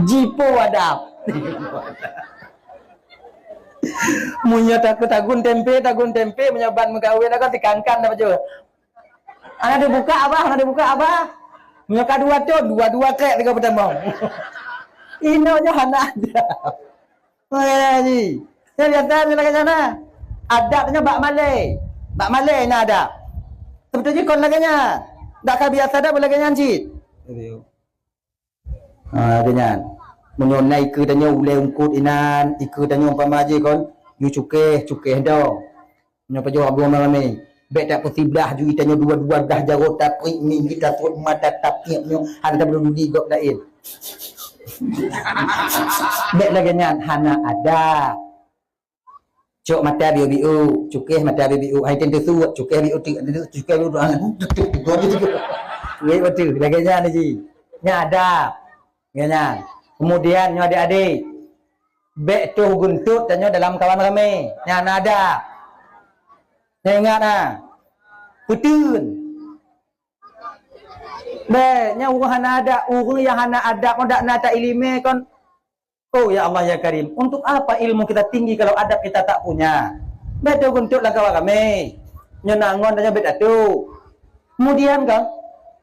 Jipo adab. Munya tagun tempe, menyaban mengkawin aku tikangkan dah baju. Ada buka abah. Mereka dua krek tiga pertama. Inonya hana ada. Ni. Saya biasa ni lagi sana. Adabnya bak malai nak ada. Sebetulnya kon laganya. Tak kah biasa dah boleh ganyan cit. Ganyan. Menyonai ke tanya ulai ungkut inan, iku tanya umpama je kon, you cuke dong. Nyo pa jawab gua mami. Baik tak posiblah ju kita nyo dua-dua dah jarot tapi ni kita tuat mata tapi nyo ada belum digok lain. Baik lagi nyan hana ada. Cok mata biu-biu, cukeh mata biu-biu, hai tentu suat cukeh biu tu, cukeh biu doang. Wei betul, lagi nyan ji. Nya ada. Nyan. Kemudian nyo adik-adik. Bek tu guntut dan nyo dalam kawan ramai. Nyan ada. Nyo ingat ah. Putun. Be, nya urang hana ada, urang yang hana ada kon dak nak tak ilmu kon. Oh ya Allah ya Karim, untuk apa ilmu kita tinggi kalau adab kita tak punya? Betul untuk langkah kami. Nyenangon dan nyabet tu. Kemudian kan,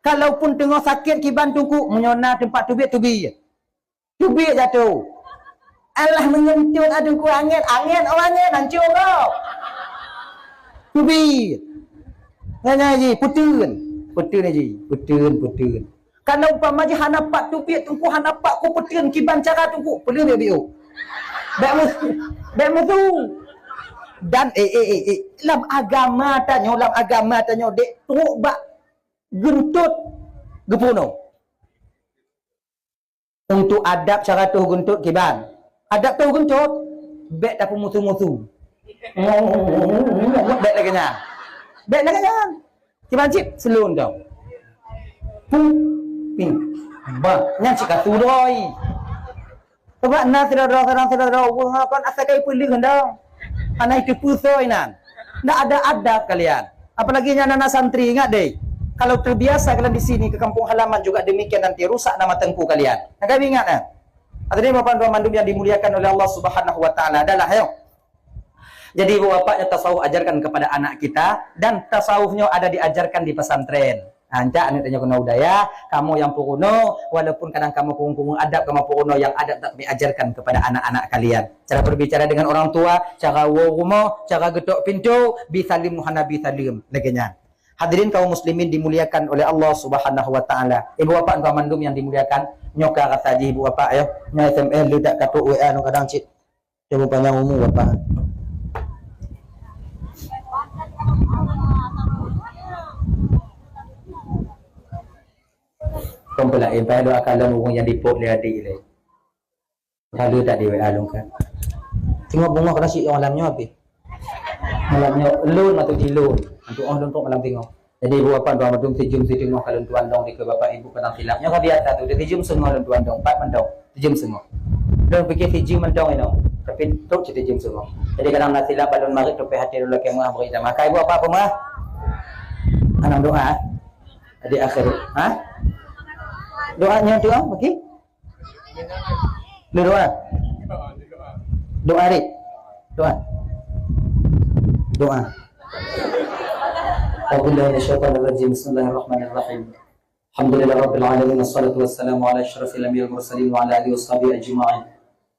kalaupun tengok sakit kiban tungku, menyona tempat tubi. Tubi jatuh. Allah menyentuh adungku angin orangnya hancur kau. Tubi. Nanya ji, putun ji, putun. Kalau umpama je hana pak tupi tungku hana pak ku petun kiban cara tungku perlu biu. Bek mutu. Dan dalam agama tanyo dek teruk bak guntut gepuno. Untuk adab cara tu guntut kiban. Adab tu guntut bek tak mutu-mutu. Bek lagi nya. Kiban cip selun kau. Ping. Ba, nya cik turoi. Sebab na tidak wah kan asakai pilih hendang. Ana itu pusoi nan. Ndak ada adab kalian. Apalagi nya anak santri ingat deh. Kalau terbiasa kalian di sini ke kampung halaman juga demikian nanti rusak nama tengku kalian. Nak kami ingat kan? Hadirin Bapak dan Mandum yang dimuliakan oleh Allah Subhanahu wa taala adalah ayo. Jadi bapaknya tasawuf ajarkan kepada anak kita dan tasawufnya ada diajarkan di pesantren. Anja ane tanya kena udaya, kamu yang puruno, walaupun kadang kamu kurung adab kamu puruno yang adab tak diajarkan kepada anak-anak kalian. Cara berbicara dengan orang tua, cara rumah, cara getok pintu, bisalim muhanabi salim laginya. Hadirin kaum muslimin dimuliakan oleh Allah Subhanahu wa taala. Ibu bapa dan mandum yang dimuliakan, nyoka rasa ji ibu bapa ayo. Nya SMS lu tak katuk WA nu kadang cit. Coba panjang umur bapa. Kompela pai doa kalau orang yang dipok dia adik le. Kalau tak di WA long kan. Tengok bunga kena si orang malamnya habis. Malamnya loan atau dilon. Untuk orang untuk malam tengok. Jadi ibu bapa doa madum sejum tengok kalau tuan dong di ke bapa ibu kadang silapnya kau biasa tu dia sejum semua dan tuan dong 4 mendong. Sejum semua. Dan fikir sejum mendong ini. Tapi tok sejum semua. Jadi kadang nak silap balon marit tu hati dulu ke mah beri dah. Maka ibu apa mah? Anak doa. Di akhir. Ha? Doanya doa, okey? Doa. Doa ni. Doa. Alhamdulillah syaitanir rajim. Bismillahirrahmanirrahim. Alhamdulillah rabbil alamin wassalatu wassalamu ala asyrafil anbiya'il mursalin wa ala alihi washabihi ajma'in.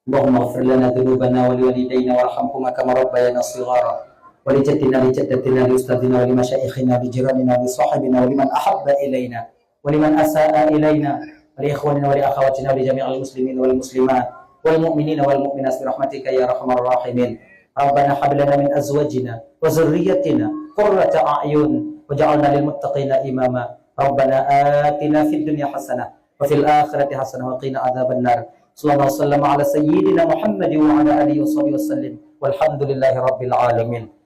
Allahumma ighfir lana dhunubana wa liwalidayna warhamhuma kama rabbayana shighara. Wa li jaddiنا li ustadzina wa li masyayikhina li jiranina li sahibina wa liman ahabba ilaina. ولمن أساء إلينا ولإخواننا ولأخواتنا ولجميع المسلمين والمسلمات والمؤمنين والمؤمنات برحمتك يا أرحم الراحمين. ربنا هب لنا من أزواجنا وذريتنا قرة أعين وجعلنا للمتقين إماما. ربنا آتنا في الدنيا حسنة وفي الآخرة حسنة وقنا عذاب النار. صلى الله وسلم على سيدنا محمد وعلى آله وصحبه وسلم والحمد لله رب العالمين.